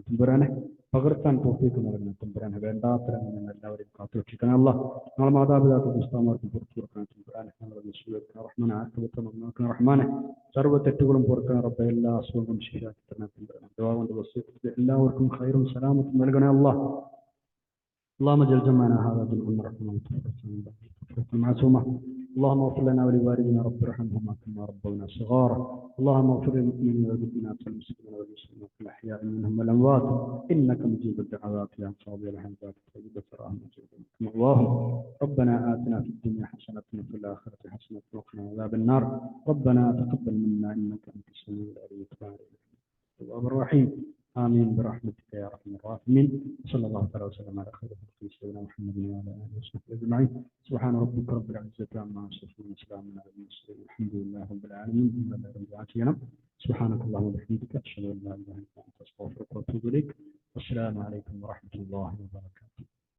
തമ്പുരാനെ പകർത്താൻ തൗഫീഖ് നൽകുന്ന തമ്പുരാനെ, വേണ്ടാത്തരങ്ങൾ ഞങ്ങൾ എല്ലാവരെയും കാത്തുരക്ഷിക്കണം. അല്ലാഹ് ഞങ്ങളുടെ മാതാപിതാക്കൾ പുസ്തകമാർക്കും പുറത്തു കൊടുക്കണം തമ്പുരാനെ. ഞങ്ങളുടെ റഹ്മാനെ ആക്കവത്തെ നന്നാക്കുന്ന റഹ്മാനെ, സർവ്വ തെറ്റുകളും പുറക്കാൻ റബ്ബെ, എല്ലാ അസുഖങ്ങളും ശരിയാക്കി തരണം തമ്പുരാനെ. ദുആ കൊണ്ട് വസിയത്ത് എല്ലാവർക്കും ഖൈറും സലാമത്തും നൽകണേ അല്ലാഹ്. اللهم اجعل جمعنا هذا جمعا مرحوما وتفرقنا معصوما. اللهم اغفر لنا ولوالدينا رب ارحمهما كما ربونا صغارا. اللهم اغفر للمؤمنين والمؤمنات والمسلمين والمسلمات الاحياء منهم والاموات انك مجيب الدعوات يا قاضي الحاجات طيب الثراء مجيب اللهم ربنا آتنا في الدنيا حسنة وفي الآخرة حسنة وقنا عذاب النار. ربنا تقبل منا انك انت السميع العليم الرحيم. آمين برحمتك يا أرحم الراحمين. صلى الله تعالى وسلم على خير خلقه سيدنا محمد وعلى آله وصحبه أجمعين. سبحان ربك رب العزة عما يصفون وسلام على المرسلين الحمد لله رب العالمين. سبحانك اللهم وبحمدك أشهد أن لا إله إلا أنت أستغفرك وأتوب إليك. والسلام عليكم ورحمة الله وبركاته.